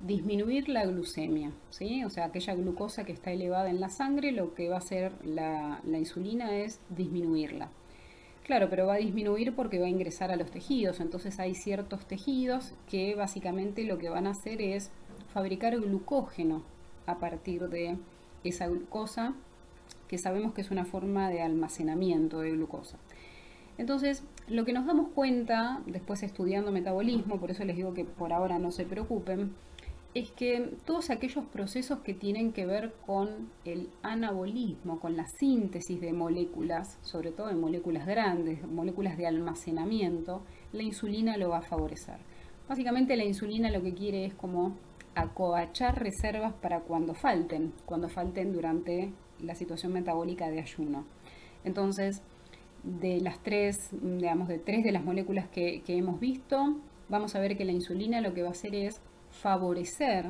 disminuir la glucemia, ¿sí? O sea, aquella glucosa que está elevada en la sangre, lo que va a hacer la insulina es disminuirla. Claro, pero va a disminuir porque va a ingresar a los tejidos, entonces hay ciertos tejidos que básicamente lo que van a hacer es fabricar glucógeno a partir de esa glucosa, que sabemos que es una forma de almacenamiento de glucosa. Entonces, lo que nos damos cuenta después estudiando metabolismo, por eso les digo que por ahora no se preocupen, es que todos aquellos procesos que tienen que ver con el anabolismo, con la síntesis de moléculas, sobre todo de moléculas grandes, moléculas de almacenamiento, la insulina lo va a favorecer. Básicamente la insulina lo que quiere es como acovachar reservas para cuando falten durante la situación metabólica de ayuno. Entonces, de las tres, digamos, de tres de las moléculas que hemos visto, vamos a ver que la insulina lo que va a hacer es favorecer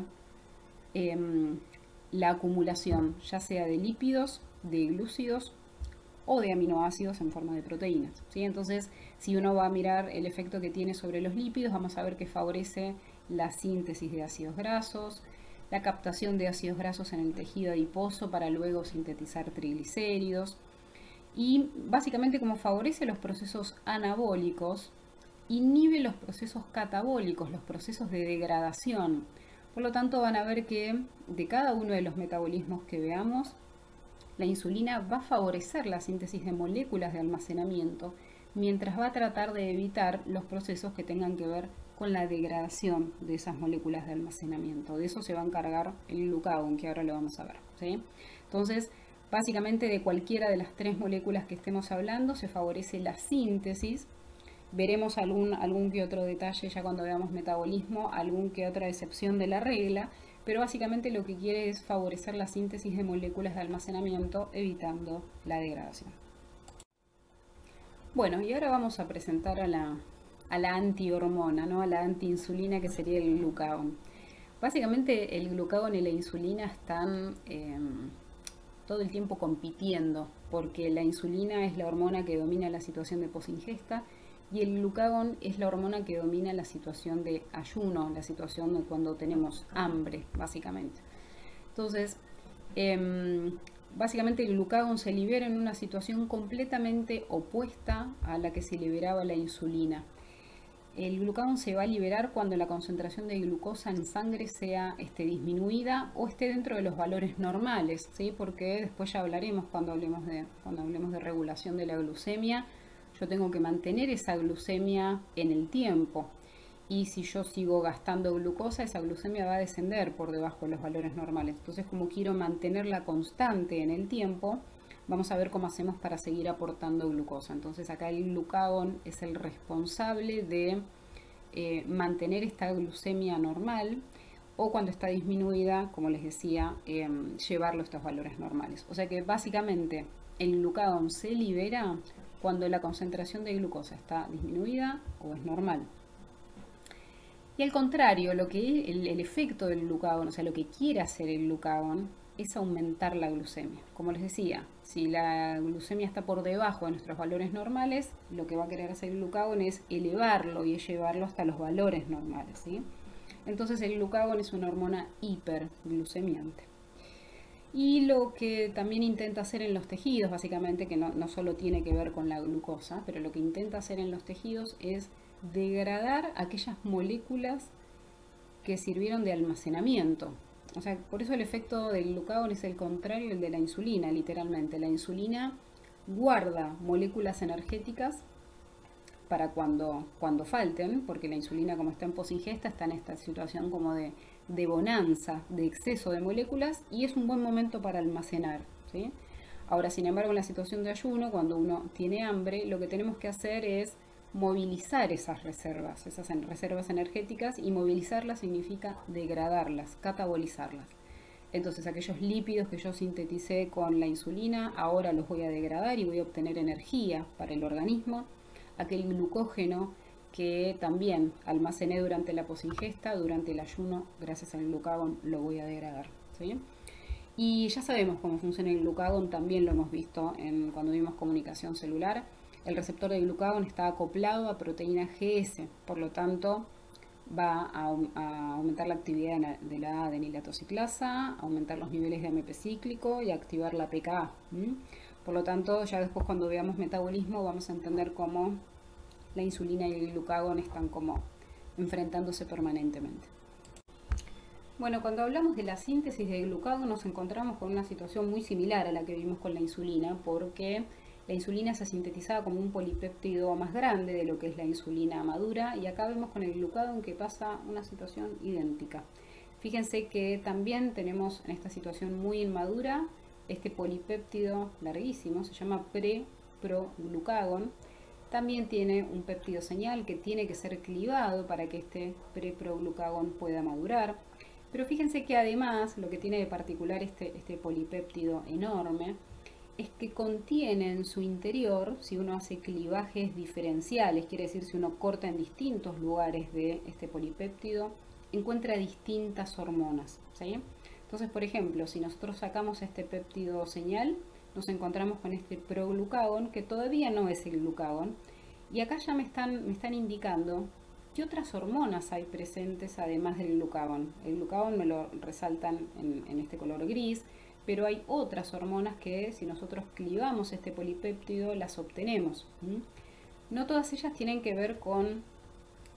la acumulación, ya sea de lípidos, de glúcidos o de aminoácidos en forma de proteínas, ¿sí? Entonces, si uno va a mirar el efecto que tiene sobre los lípidos, vamos a ver que favorece la síntesis de ácidos grasos, la captación de ácidos grasos en el tejido adiposo para luego sintetizar triglicéridos y básicamente como favorece los procesos anabólicos, inhibe los procesos catabólicos, los procesos de degradación. Por lo tanto, van a ver que de cada uno de los metabolismos que veamos, La insulina va a favorecer la síntesis de moléculas de almacenamiento, mientras va a tratar de evitar los procesos que tengan que ver con la degradación de esas moléculas de almacenamiento. De eso se va a encargar el glucagón, que ahora lo vamos a ver, ¿sí? Entonces, básicamente de cualquiera de las tres moléculas que estemos hablando se favorece la síntesis. Veremos algún que otro detalle ya cuando veamos metabolismo, algún que otra excepción de la regla, pero básicamente lo que quiere es favorecer la síntesis de moléculas de almacenamiento, evitando la degradación. Bueno, y ahora vamos a presentar a la antihormona, ¿no? A la antiinsulina, que sería el glucagón. Básicamente el glucagón y la insulina están todo el tiempo compitiendo, porque la insulina es la hormona que domina la situación de posingesta y el glucagón es la hormona que domina la situación de ayuno, la situación de cuando tenemos hambre, básicamente. Entonces, básicamente el glucagón se libera en una situación completamente opuesta a la que se liberaba la insulina. El glucagón se va a liberar cuando la concentración de glucosa en sangre sea disminuida o esté dentro de los valores normales, ¿sí? Porque después ya hablaremos cuando hablemos de regulación de la glucemia. Yo tengo que mantener esa glucemia en el tiempo. Y si yo sigo gastando glucosa, esa glucemia va a descender por debajo de los valores normales. Entonces, como quiero mantenerla constante en el tiempo, vamos a ver cómo hacemos para seguir aportando glucosa. Entonces, acá el glucagón es el responsable de mantener esta glucemia normal, o cuando está disminuida, como les decía, llevarlo a estos valores normales. O sea que básicamente el glucagón se libera cuando la concentración de glucosa está disminuida o es normal. Y al contrario, el efecto del glucagón, o sea, lo que quiere hacer el glucagón es aumentar la glucemia. Como les decía, si la glucemia está por debajo de nuestros valores normales, lo que va a querer hacer el glucagón es elevarlo y llevarlo hasta los valores normales, ¿sí? Entonces el glucagón es una hormona hiperglucemiante. Y lo que también intenta hacer en los tejidos, básicamente, que no solo tiene que ver con la glucosa, pero lo que intenta hacer en los tejidos es degradar aquellas moléculas que sirvieron de almacenamiento. O sea, por eso el efecto del glucagón es el contrario del de la insulina, literalmente. La insulina guarda moléculas energéticas para cuando falten, porque la insulina, como está en posingesta, está en esta situación como de bonanza, de exceso de moléculas, y es un buen momento para almacenar, ¿sí? Ahora, sin embargo, en la situación de ayuno, cuando uno tiene hambre, lo que tenemos que hacer es movilizar esas reservas energéticas, y movilizarlas significa degradarlas, catabolizarlas. Entonces, aquellos lípidos que yo sinteticé con la insulina, ahora los voy a degradar y voy a obtener energía para el organismo. Aquel glucógeno que también almacené durante la posingesta, durante el ayuno, gracias al glucagón, lo voy a degradar, ¿sí? Y ya sabemos cómo funciona el glucagón, también lo hemos visto cuando vimos comunicación celular. El receptor de glucagón está acoplado a proteína GS, por lo tanto va a aumentar la actividad de la adenilatoxiclasa, aumentar los niveles de AMP cíclico y activar la PKA. Por lo tanto, ya después cuando veamos metabolismo vamos a entender cómo la insulina y el glucagón están como enfrentándose permanentemente. Bueno, cuando hablamos de la síntesis de glucagón nos encontramos con una situación muy similar a la que vimos con la insulina, porque la insulina se sintetizaba como un polipéptido más grande de lo que es la insulina madura, y acá vemos con el glucagón que pasa una situación idéntica. Fíjense que también tenemos en esta situación muy inmadura este polipéptido larguísimo, se llama pre-proglucagón. También tiene un péptido señal que tiene que ser clivado para que este pre-proglucagón pueda madurar. Pero fíjense que además lo que tiene de particular este polipéptido enorme es que contiene en su interior, si uno hace clivajes diferenciales, quiere decir si uno corta en distintos lugares de este polipéptido, encuentra distintas hormonas, ¿sí? Entonces, por ejemplo, si nosotros sacamos este péptido señal, nos encontramos con este proglucagón, que todavía no es el glucagón, y acá ya me están indicando qué otras hormonas hay presentes además del glucagón. El glucagón me lo resaltan en este color gris, pero hay otras hormonas que si nosotros clivamos este polipéptido las obtenemos. No todas ellas tienen que ver con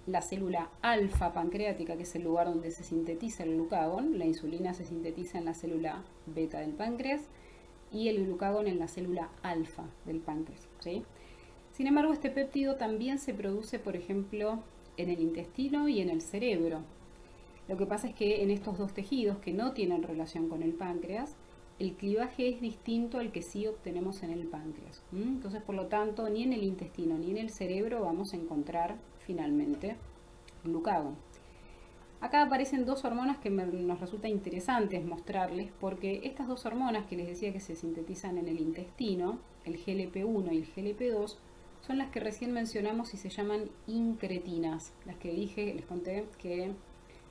la célula alfa pancreática, que es el lugar donde se sintetiza el glucagón. La insulina se sintetiza en la célula beta del páncreas, y el glucagón en la célula alfa del páncreas, ¿sí? Sin embargo, este péptido también se produce, por ejemplo, en el intestino y en el cerebro. Lo que pasa es que en estos dos tejidos que no tienen relación con el páncreas, el clivaje es distinto al que sí obtenemos en el páncreas. Entonces, por lo tanto, ni en el intestino ni en el cerebro vamos a encontrar finalmente glucagón. Acá aparecen dos hormonas que nos resulta interesantes mostrarles, porque estas dos hormonas que les decía que se sintetizan en el intestino, el GLP-1 y el GLP-2, son las que recién mencionamos y se llaman incretinas, las que dije, les conté que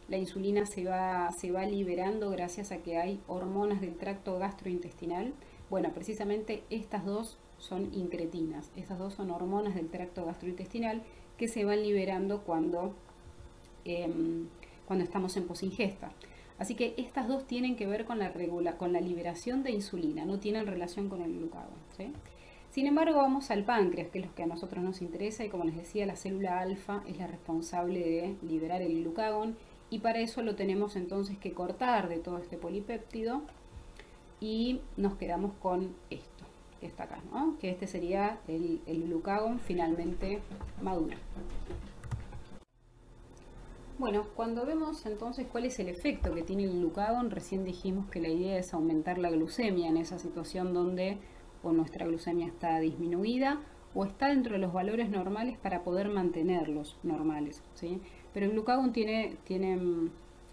la insulina se va liberando gracias a que hay hormonas del tracto gastrointestinal. Bueno, precisamente estas dos son incretinas, estas dos son hormonas del tracto gastrointestinal que se van liberando cuando estamos en posingesta. Así que estas dos tienen que ver con la liberación de insulina, no tienen relación con el glucagón, ¿sí? Sin embargo, vamos al páncreas, que es lo que a nosotros nos interesa, y como les decía, la célula alfa es la responsable de liberar el glucagón, y para eso lo tenemos entonces que cortar de todo este polipéptido, y nos quedamos con esto, que está acá, ¿no? Que este sería el glucagón finalmente maduro. Bueno, cuando vemos entonces cuál es el efecto que tiene el glucagón, recién dijimos que la idea es aumentar la glucemia en esa situación donde o nuestra glucemia está disminuida o está dentro de los valores normales para poder mantenerlos normales, ¿sí? Pero el glucagón tiene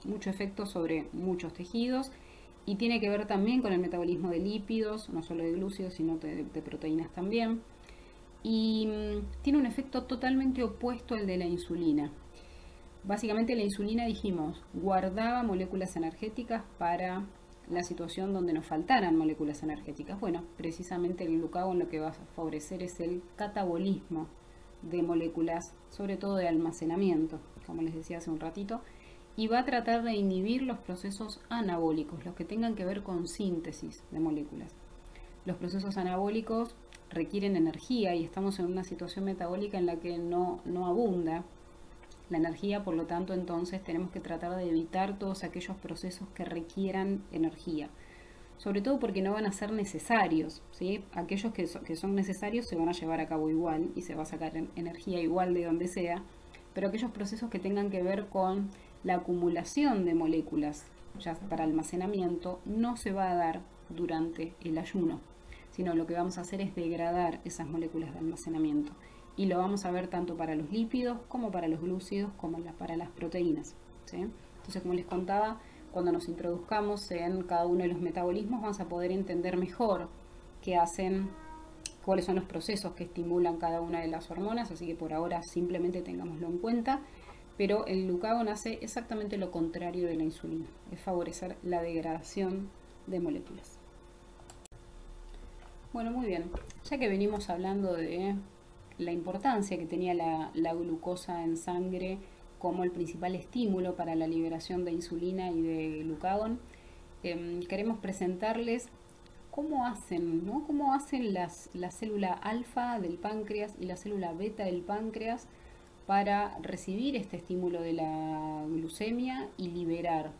mucho efecto sobre muchos tejidos y tiene que ver también con el metabolismo de lípidos, no solo de glúcidos, sino de proteínas también. Y tiene un efecto totalmente opuesto al de la insulina. Básicamente la insulina, dijimos, guardaba moléculas energéticas para la situación donde nos faltaran moléculas energéticas. Bueno, precisamente el glucagón lo que va a favorecer es el catabolismo de moléculas, sobre todo de almacenamiento, como les decía hace un ratito, y va a tratar de inhibir los procesos anabólicos, los que tengan que ver con síntesis de moléculas. Los procesos anabólicos requieren energía y estamos en una situación metabólica en la que no abunda la energía, por lo tanto entonces tenemos que tratar de evitar todos aquellos procesos que requieran energía, sobre todo porque no van a ser necesarios, ¿sí? Aquellos que son necesarios se van a llevar a cabo igual y se va a sacar energía igual de donde sea, pero aquellos procesos que tengan que ver con la acumulación de moléculas ya para almacenamiento no se va a dar durante el ayuno, sino lo que vamos a hacer es degradar esas moléculas de almacenamiento. Y lo vamos a ver tanto para los lípidos como para los glúcidos como para las proteínas, ¿sí? Entonces, como les contaba, cuando nos introduzcamos en cada uno de los metabolismos vamos a poder entender mejor qué hacen, cuáles son los procesos que estimulan cada una de las hormonas, así que por ahora simplemente tengámoslo en cuenta. Pero el glucagón hace exactamente lo contrario de la insulina, es favorecer la degradación de moléculas. Bueno, muy bien, ya que venimos hablando de la importancia que tenía la glucosa en sangre como el principal estímulo para la liberación de insulina y de glucagón, queremos presentarles cómo hacen, ¿no? Cómo hacen la célula alfa del páncreas y la célula beta del páncreas para recibir este estímulo de la glucemia y liberar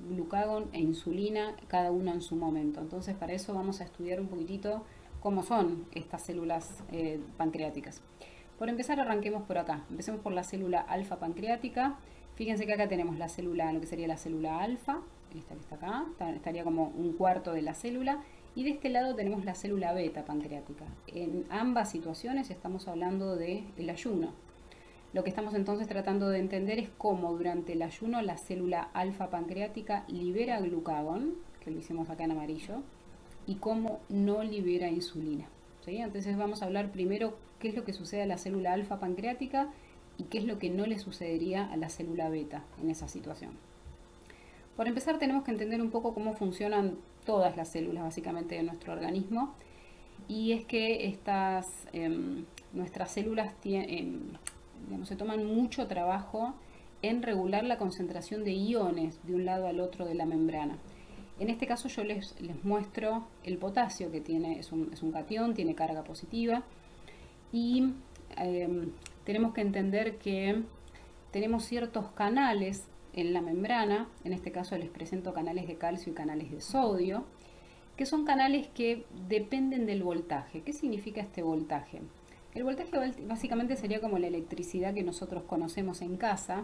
glucagón e insulina, cada una en su momento. Entonces, para eso vamos a estudiar un poquitito cómo son estas células pancreáticas. Por empezar, arranquemos por acá. Empecemos por la célula alfa pancreática. Fíjense que acá tenemos la célula, lo que sería la célula alfa, esta que está acá, estaría como un cuarto de la célula, y de este lado tenemos la célula beta pancreática. En ambas situaciones estamos hablando del ayuno. Lo que estamos entonces tratando de entender es cómo durante el ayuno la célula alfa pancreática libera glucagón, que lo hicimos acá en amarillo, y cómo no libera insulina, ¿sí? Entonces vamos a hablar primero qué es lo que sucede a la célula alfa pancreática y qué es lo que no le sucedería a la célula beta en esa situación. Por empezar, tenemos que entender un poco cómo funcionan todas las células básicamente de nuestro organismo, y es que nuestras células se toman mucho trabajo en regular la concentración de iones de un lado al otro de la membrana. En este caso yo les muestro el potasio, que es un catión, tiene carga positiva, y tenemos que entender que tenemos ciertos canales en la membrana, en este caso les presento canales de calcio y canales de sodio, que son canales que dependen del voltaje. ¿Qué significa este voltaje? El voltaje básicamente sería como la electricidad que nosotros conocemos en casa.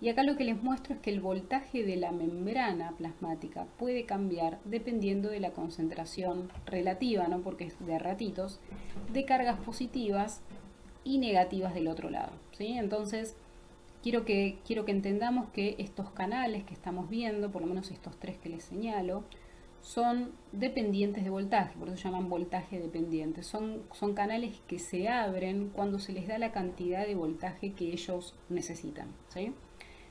Y acá lo que les muestro es que el voltaje de la membrana plasmática puede cambiar dependiendo de la concentración relativa, ¿no? Porque es de ratitos, de cargas positivas y negativas del otro lado, ¿sí? Entonces, quiero que entendamos que estos canales que estamos viendo, por lo menos estos tres que les señalo, son dependientes de voltaje, por eso se llaman voltaje dependientes. Son canales que se abren cuando se les da la cantidad de voltaje que ellos necesitan, ¿sí?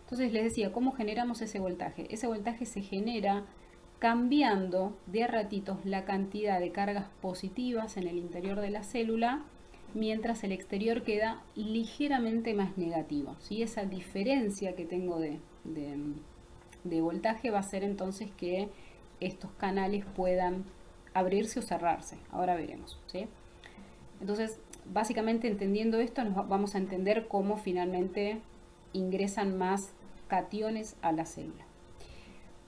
Entonces les decía, ¿cómo generamos ese voltaje? Ese voltaje se genera cambiando de a ratitos la cantidad de cargas positivas en el interior de la célula, mientras el exterior queda ligeramente más negativo, ¿sí? Esa diferencia que tengo de voltaje va a hacer entonces que estos canales puedan abrirse o cerrarse. Ahora veremos, ¿sí? Entonces, básicamente entendiendo esto, nos vamos a entender cómo finalmente ingresan más cationes a la célula.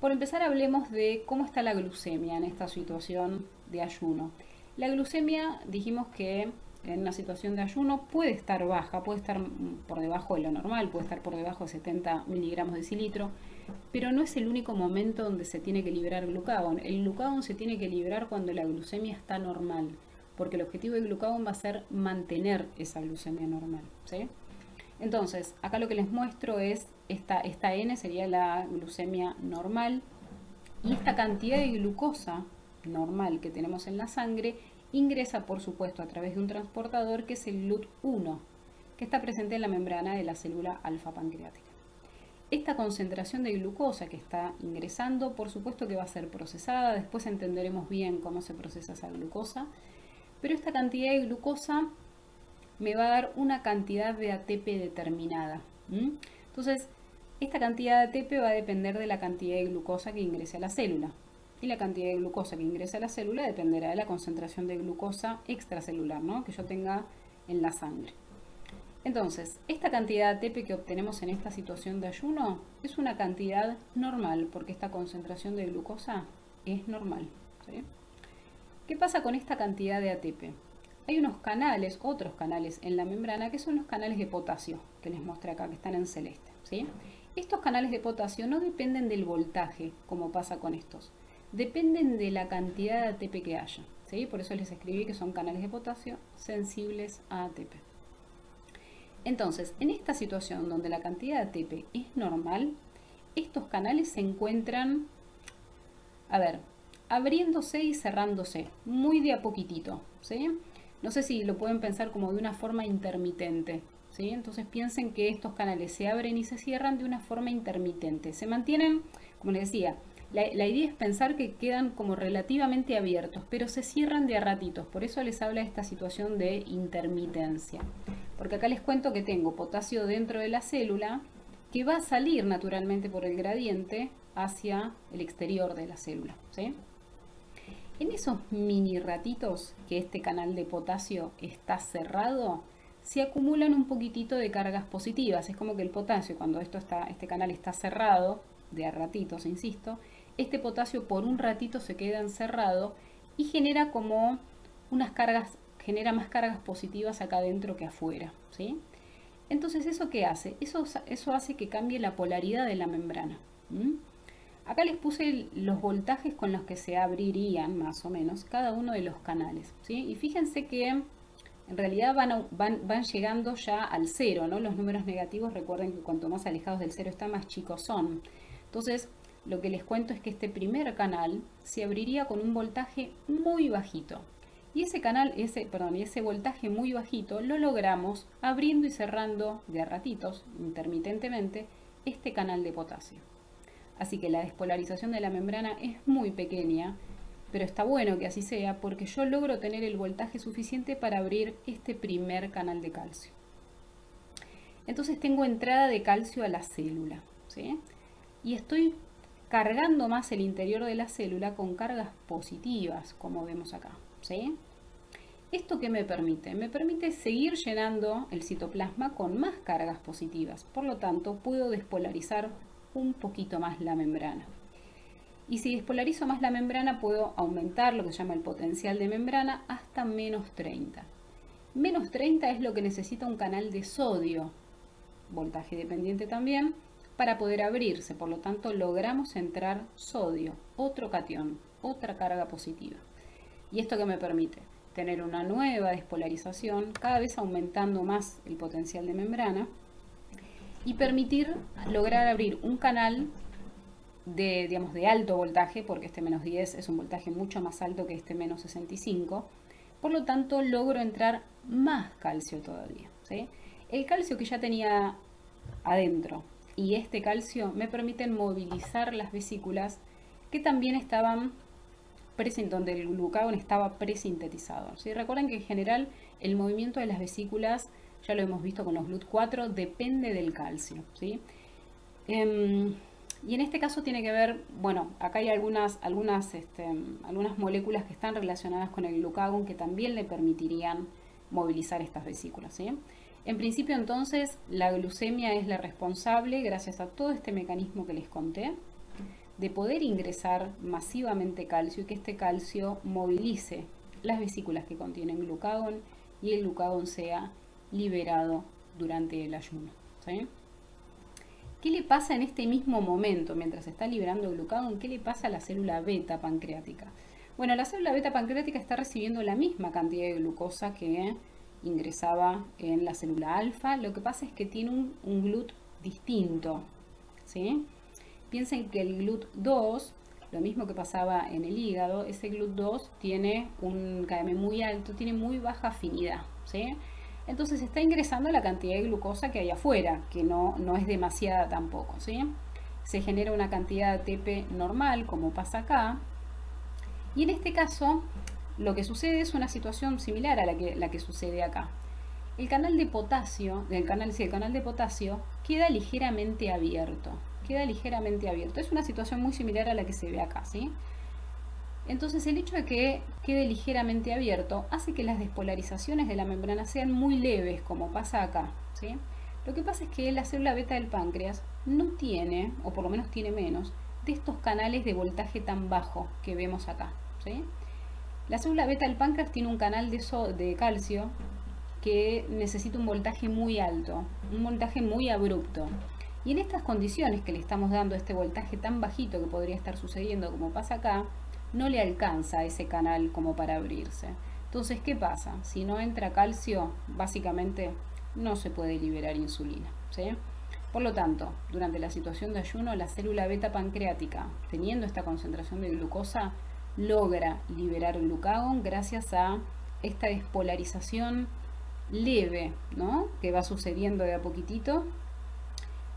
Por empezar, hablemos de cómo está la glucemia en esta situación de ayuno. La glucemia, dijimos que en una situación de ayuno puede estar baja, puede estar por debajo de lo normal, puede estar por debajo de 70 miligramos de decilitro, pero no es el único momento donde se tiene que liberar glucagón. El glucagón se tiene que liberar cuando la glucemia está normal, porque el objetivo del glucagón va a ser mantener esa glucemia normal, ¿sí? Entonces, acá lo que les muestro es esta N sería la glucemia normal, y esta cantidad de glucosa normal que tenemos en la sangre ingresa, por supuesto, a través de un transportador que es el GLUT1, que está presente en la membrana de la célula alfa pancreática. Esta concentración de glucosa que está ingresando, por supuesto que va a ser procesada, después entenderemos bien cómo se procesa esa glucosa, pero esta cantidad de glucosa me va a dar una cantidad de ATP determinada. Entonces, esta cantidad de ATP va a depender de la cantidad de glucosa que ingrese a la célula. Y la cantidad de glucosa que ingrese a la célula dependerá de la concentración de glucosa extracelular, ¿no? Que yo tenga en la sangre. Entonces, esta cantidad de ATP que obtenemos en esta situación de ayuno es una cantidad normal, porque esta concentración de glucosa es normal, ¿sí? ¿Qué pasa con esta cantidad de ATP? Hay unos canales, otros canales en la membrana, que son los canales de potasio, que les mostré acá, que están en celeste, ¿sí? Estos canales de potasio no dependen del voltaje, como pasa con estos. Dependen de la cantidad de ATP que haya, ¿sí? Por eso les escribí que son canales de potasio sensibles a ATP. Entonces, en esta situación donde la cantidad de ATP es normal, estos canales se encuentran, abriéndose y cerrándose, muy de a poquitito, ¿sí? No sé si lo pueden pensar como de una forma intermitente, ¿sí? Entonces piensen que estos canales se abren y se cierran de una forma intermitente. Se mantienen, como les decía, la idea es pensar que quedan como relativamente abiertos, pero se cierran de a ratitos. Por eso les habla de esta situación de intermitencia. Porque acá les cuento que tengo potasio dentro de la célula que va a salir naturalmente por el gradiente hacia el exterior de la célula, ¿sí? En esos mini ratitos que este canal de potasio está cerrado, se acumulan un poquitito de cargas positivas. Es como que el potasio, cuando este canal está cerrado, de a ratitos, insisto, este potasio por un ratito se queda encerrado y genera como unas cargas, genera más cargas positivas acá adentro que afuera, ¿sí? Entonces, ¿eso qué hace? Eso hace que cambie la polaridad de la membrana. Acá les puse los voltajes con los que se abrirían, más o menos, cada uno de los canales, ¿sí? Y fíjense que en realidad van llegando ya al cero, ¿no? Los números negativos, recuerden que cuanto más alejados del cero están, más chicos son. Entonces, lo que les cuento es que este primer canal se abriría con un voltaje muy bajito. Y ese voltaje muy bajito lo logramos abriendo y cerrando de a ratitos, intermitentemente, este canal de potasio. Así que la despolarización de la membrana es muy pequeña, pero está bueno que así sea porque yo logro tener el voltaje suficiente para abrir este primer canal de calcio. Entonces tengo entrada de calcio a la célula, ¿sí? Y estoy cargando más el interior de la célula con cargas positivas, como vemos acá, ¿sí? ¿Esto qué me permite? Me permite seguir llenando el citoplasma con más cargas positivas. Por lo tanto, puedo despolarizar un poquito más la membrana. Y si despolarizo más la membrana, puedo aumentar lo que se llama el potencial de membrana hasta menos 30. Menos 30 es lo que necesita un canal de sodio, voltaje dependiente también, para poder abrirse. Por lo tanto, logramos entrar sodio, otro catión, otra carga positiva. ¿Y esto qué me permite? Tener una nueva despolarización, cada vez aumentando más el potencial de membrana, y permitir lograr abrir un canal de alto voltaje, porque este menos 10 es un voltaje mucho más alto que este menos 65. Por lo tanto, logro entrar más calcio todavía, ¿sí? El calcio que ya tenía adentro y este calcio me permiten movilizar las vesículas que también estaban donde el glucagón estaba presintetizado, ¿sí? Recuerden que en general el movimiento de las vesículas, ya lo hemos visto con los GLUT4, depende del calcio, ¿sí? Y en este caso tiene que ver, bueno, acá hay algunas moléculas que están relacionadas con el glucagón que también le permitirían movilizar estas vesículas, ¿sí? En principio, entonces, la glucemia es la responsable, gracias a todo este mecanismo que les conté, de poder ingresar masivamente calcio y que este calcio movilice las vesículas que contienen glucagón y el glucagón sea liberado durante el ayuno, ¿sí? ¿Qué le pasa en este mismo momento, mientras está liberando el glucagón? ¿Qué le pasa a la célula beta pancreática? Bueno, la célula beta pancreática está recibiendo la misma cantidad de glucosa que ingresaba en la célula alfa. Lo que pasa es que tiene un GLUT distinto, ¿sí? Piensen que el GLUT2, lo mismo que pasaba en el hígado, ese GLUT2 tiene un KM muy alto, tiene muy baja afinidad, ¿sí? Entonces está ingresando la cantidad de glucosa que hay afuera, que no es demasiada tampoco, ¿sí? Se genera una cantidad de ATP normal, como pasa acá. Y en este caso, lo que sucede es una situación similar a la que sucede acá. El canal de potasio, el canal de potasio queda ligeramente abierto. Es una situación muy similar a la que se ve acá, ¿sí? Entonces el hecho de que quede ligeramente abierto hace que las despolarizaciones de la membrana sean muy leves, como pasa acá, ¿sí? Lo que pasa es que la célula beta del páncreas no tiene, o por lo menos tiene menos, de estos canales de voltaje tan bajo que vemos acá, ¿sí? La célula beta del páncreas tiene un canal de calcio que necesita un voltaje muy alto, un voltaje muy abrupto. Y en estas condiciones que le estamos dando este voltaje tan bajito que podría estar sucediendo como pasa acá, no le alcanza ese canal como para abrirse. Entonces, ¿qué pasa? Si no entra calcio, básicamente no se puede liberar insulina, ¿sí? Por lo tanto, durante la situación de ayuno, la célula beta pancreática, teniendo esta concentración de glucosa, logra liberar glucagón gracias a esta despolarización leve, ¿no?, que va sucediendo de a poquitito.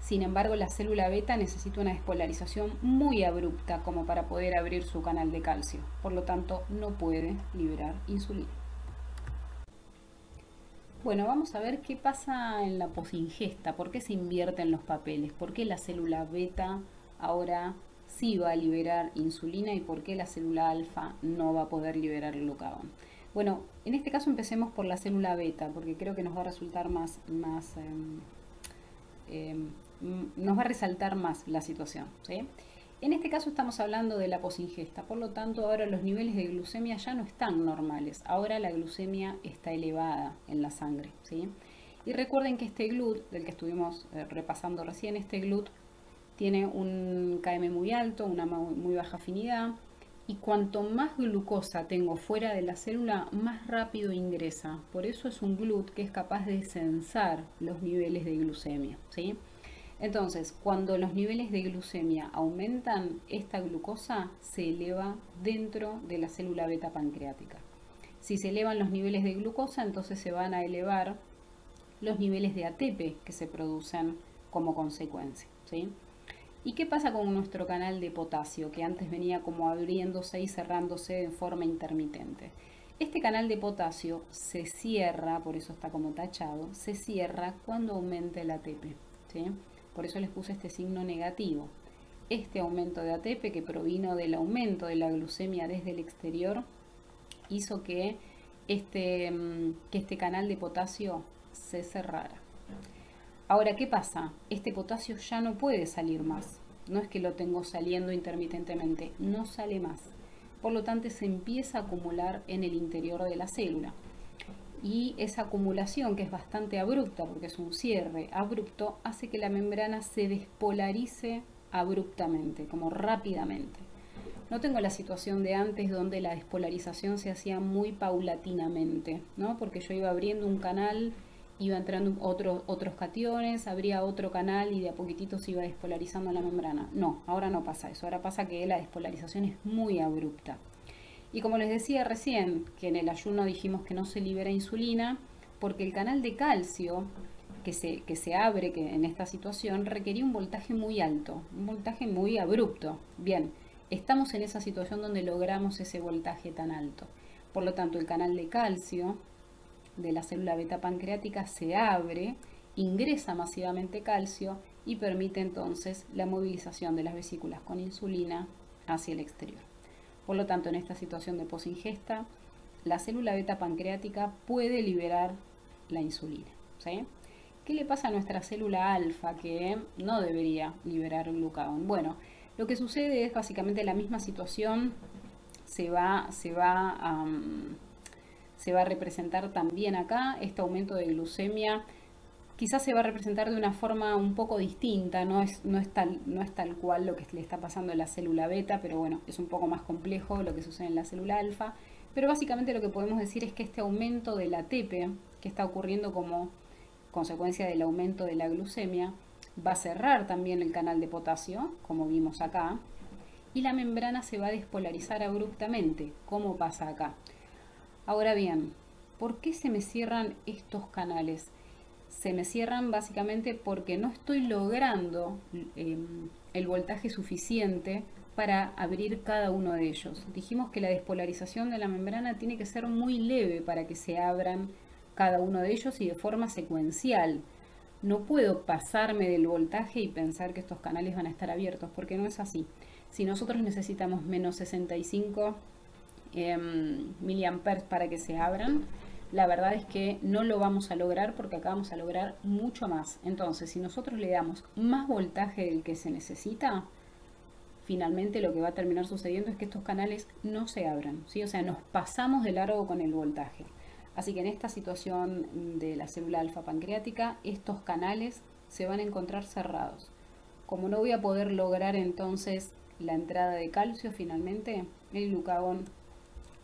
Sin embargo, la célula beta necesita una despolarización muy abrupta como para poder abrir su canal de calcio. Por lo tanto, no puede liberar insulina. Bueno, vamos a ver qué pasa en la posingesta. ¿Por qué se invierten los papeles? ¿Por qué la célula beta ahora sí va a liberar insulina y por qué la célula alfa no va a poder liberar glucagón? Bueno, en este caso empecemos por la célula beta, porque creo que nos va a resultar nos va a resaltar más la situación, ¿sí? En este caso estamos hablando de la posingesta, por lo tanto ahora los niveles de glucemia ya no están normales, ahora la glucemia está elevada en la sangre, ¿sí? Y recuerden que este GLUT, del que estuvimos repasando recién, este GLUT tiene un KM muy alto, una muy baja afinidad, y cuanto más glucosa tengo fuera de la célula, más rápido ingresa. Por eso es un GLUT que es capaz de censar los niveles de glucemia, ¿sí? Entonces, cuando los niveles de glucemia aumentan, esta glucosa se eleva dentro de la célula beta pancreática. Si se elevan los niveles de glucosa, entonces se van a elevar los niveles de ATP que se producen como consecuencia, ¿sí? ¿Y qué pasa con nuestro canal de potasio, que antes venía como abriéndose y cerrándose de forma intermitente? Este canal de potasio se cierra, por eso está como tachado, se cierra cuando aumenta el ATP, ¿sí? Por eso les puse este signo negativo. Este aumento de ATP, que provino del aumento de la glucemia desde el exterior, hizo que este canal de potasio se cerrara. Ahora, ¿qué pasa? Este potasio ya no puede salir más. no es que lo tengo saliendo intermitentemente, no sale más. Por lo tanto, se empieza a acumular en el interior de la célula. Y esa acumulación, que es bastante abrupta, porque es un cierre abrupto, hace que la membrana se despolarice abruptamente, como rápidamente. No tengo la situación de antes donde la despolarización se hacía muy paulatinamente, ¿no? Porque yo iba abriendo un canal, iba entrando otros cationes, abría otro canal y de a poquitito se iba despolarizando la membrana. No, ahora no pasa eso, ahora pasa que la despolarización es muy abrupta. Y como les decía recién, que en el ayuno dijimos que no se libera insulina, porque el canal de calcio que se abre que en esta situación requería un voltaje muy alto, un voltaje muy abrupto. Bien, estamos en esa situación donde logramos ese voltaje tan alto. Por lo tanto, el canal de calcio de la célula beta pancreática se abre, ingresa masivamente calcio y permite entonces la movilización de las vesículas con insulina hacia el exterior. Por lo tanto, en esta situación de posingesta, la célula beta pancreática puede liberar la insulina, ¿sí? ¿Qué le pasa a nuestra célula alfa que no debería liberar el glucagón? Bueno, lo que sucede es básicamente la misma situación, se va a representar también acá. Este aumento de glucemia quizás se va a representar de una forma un poco distinta, no es tal cual lo que le está pasando a la célula beta, pero bueno, es un poco más complejo lo que sucede en la célula alfa. Pero básicamente lo que podemos decir es que este aumento del ATP, que está ocurriendo como consecuencia del aumento de la glucemia, va a cerrar también el canal de potasio, como vimos acá, y la membrana se va a despolarizar abruptamente, como pasa acá. Ahora bien, ¿por qué se me cierran estos canales? Se me cierran básicamente porque no estoy logrando el voltaje suficiente para abrir cada uno de ellos. Dijimos que la despolarización de la membrana tiene que ser muy leve para que se abran cada uno de ellos y de forma secuencial. No puedo pasarme del voltaje y pensar que estos canales van a estar abiertos, porque no es así. Si nosotros necesitamos menos 65 miliamperes para que se abran, la verdad es que no lo vamos a lograr porque acá vamos a lograr mucho más. Entonces, si nosotros le damos más voltaje del que se necesita, finalmente lo que va a terminar sucediendo es que estos canales no se abran, ¿sí? O sea, nos pasamos de largo con el voltaje. Así que en esta situación de la célula alfa pancreática, estos canales se van a encontrar cerrados. Como no voy a poder lograr entonces la entrada de calcio, finalmente el glucagón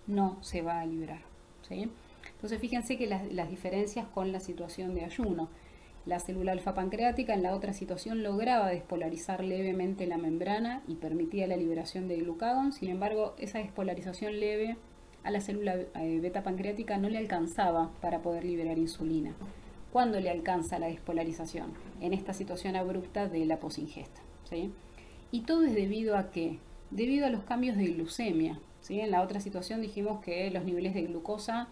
no se va a liberar, ¿sí? Entonces fíjense que las diferencias con la situación de ayuno. La célula alfa pancreática en la otra situación lograba despolarizar levemente la membrana y permitía la liberación de glucagón. Sin embargo, esa despolarización leve a la célula beta pancreática no le alcanzaba para poder liberar insulina. ¿Cuándo le alcanza la despolarización? En esta situación abrupta de la posingesta, ¿sí? Y todo es debido a ¿qué? Debido a los cambios de glucemia, ¿sí? En la otra situación dijimos que los niveles de glucosa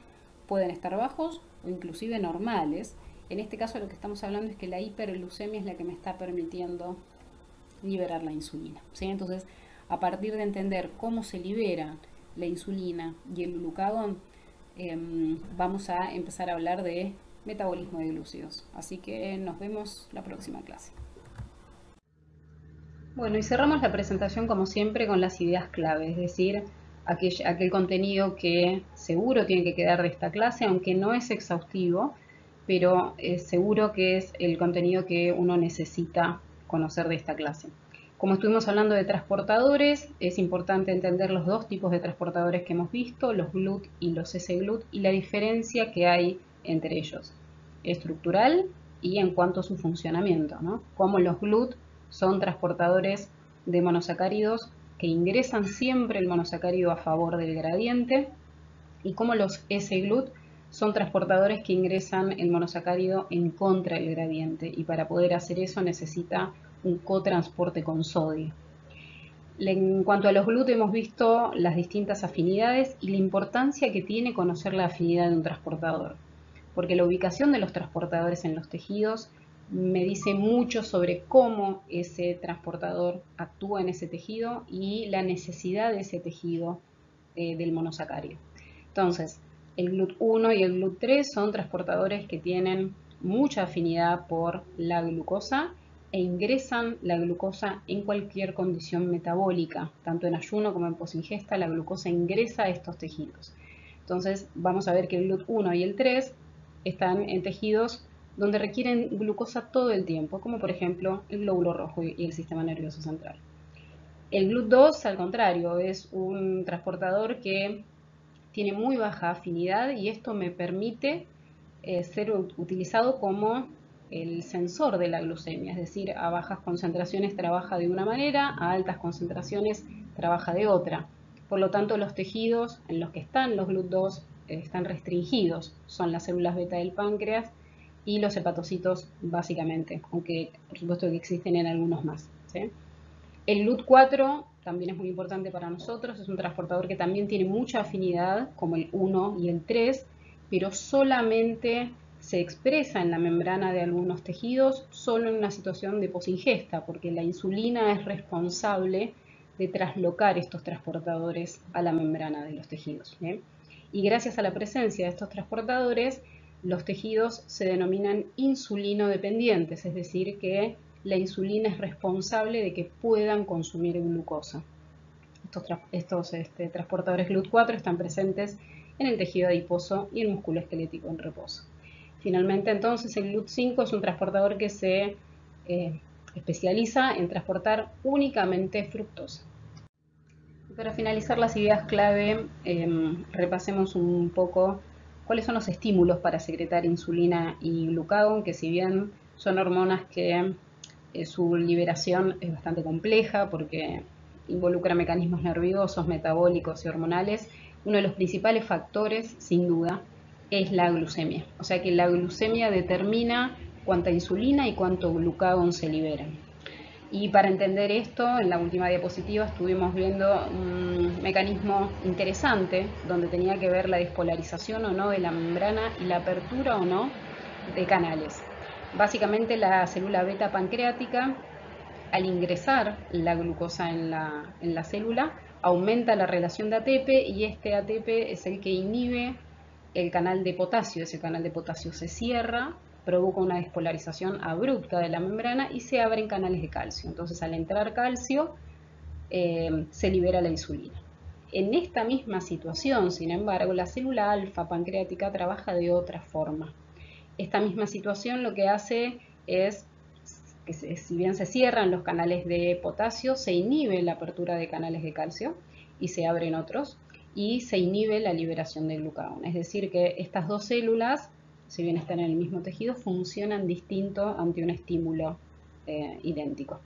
pueden estar bajos o inclusive normales. En este caso lo que estamos hablando es que la hiperglucemia es la que me está permitiendo liberar la insulina, ¿sí? Entonces, a partir de entender cómo se libera la insulina y el glucagón, vamos a empezar a hablar de metabolismo de glúcidos. Así que nos vemos la próxima clase. Bueno, y cerramos la presentación como siempre con las ideas clave, es decir, aquel contenido que seguro tiene que quedar de esta clase, aunque no es exhaustivo, pero seguro que es el contenido que uno necesita conocer de esta clase. Como estuvimos hablando de transportadores, es importante entender los dos tipos de transportadores que hemos visto, los GLUT y los S-GLUT, y la diferencia que hay entre ellos, estructural y en cuanto a su funcionamiento, ¿no? Como los GLUT son transportadores de monosacáridos que ingresan siempre el monosacárido a favor del gradiente, y como los S-GLUT son transportadores que ingresan el monosacárido en contra del gradiente, y para poder hacer eso necesita un cotransporte con sodio. En cuanto a los GLUT hemos visto las distintas afinidades y la importancia que tiene conocer la afinidad de un transportador, porque la ubicación de los transportadores en los tejidos me dice mucho sobre cómo ese transportador actúa en ese tejido y la necesidad de ese tejido del monosacárido. Entonces, el GLUT1 y el GLUT3 son transportadores que tienen mucha afinidad por la glucosa e ingresan la glucosa en cualquier condición metabólica, tanto en ayuno como en posingesta, la glucosa ingresa a estos tejidos. Entonces vamos a ver que el GLUT1 y el 3 están en tejidos donde requieren glucosa todo el tiempo, como por ejemplo el glóbulo rojo y el sistema nervioso central. El GLUT2, al contrario, es un transportador que tiene muy baja afinidad y esto me permite ser utilizado como el sensor de la glucemia, es decir, a bajas concentraciones trabaja de una manera, a altas concentraciones trabaja de otra. Por lo tanto, los tejidos en los que están los GLUT2 están restringidos, son las células beta del páncreas y los hepatocitos básicamente, aunque por supuesto que existen en algunos más, ¿sí? El GLUT4 también es muy importante para nosotros, es un transportador que también tiene mucha afinidad, como el 1 y el 3, pero solamente se expresa en la membrana de algunos tejidos solo en una situación de posingesta, porque la insulina es responsable de traslocar estos transportadores a la membrana de los tejidos, ¿eh? Y gracias a la presencia de estos transportadores, los tejidos se denominan insulino dependientes, es decir, que la insulina es responsable de que puedan consumir glucosa. Estos transportadores GLUT4 están presentes en el tejido adiposo y el músculo esquelético en reposo. Finalmente, entonces, el GLUT5 es un transportador que se especializa en transportar únicamente fructosa. Para finalizar las ideas clave, repasemos un poco cuáles son los estímulos para secretar insulina y glucagón, que si bien son hormonas que su liberación es bastante compleja porque involucra mecanismos nerviosos, metabólicos y hormonales, uno de los principales factores, sin duda, es la glucemia. O sea que la glucemia determina cuánta insulina y cuánto glucagón se liberan. Y para entender esto, en la última diapositiva estuvimos viendo un mecanismo interesante donde tenía que ver la despolarización o no de la membrana y la apertura o no de canales. Básicamente la célula beta pancreática, al ingresar la glucosa en la célula, aumenta la relación de ATP y este ATP es el que inhibe el canal de potasio. Ese canal de potasio se cierra, provoca una despolarización abrupta de la membrana y se abren canales de calcio. Entonces, al entrar calcio, se libera la insulina. En esta misma situación, sin embargo, la célula alfa pancreática trabaja de otra forma. Esta misma situación lo que hace es que si bien se cierran los canales de potasio, se inhibe la apertura de canales de calcio y se abren otros, y se inhibe la liberación de glucagón. Es decir, que estas dos células, si bien están en el mismo tejido, funcionan distinto ante un estímulo idéntico.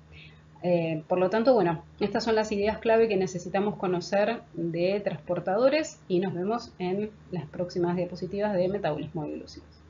Por lo tanto, bueno, estas son las ideas clave que necesitamos conocer de transportadores y nos vemos en las próximas diapositivas de metabolismo de glúcidos.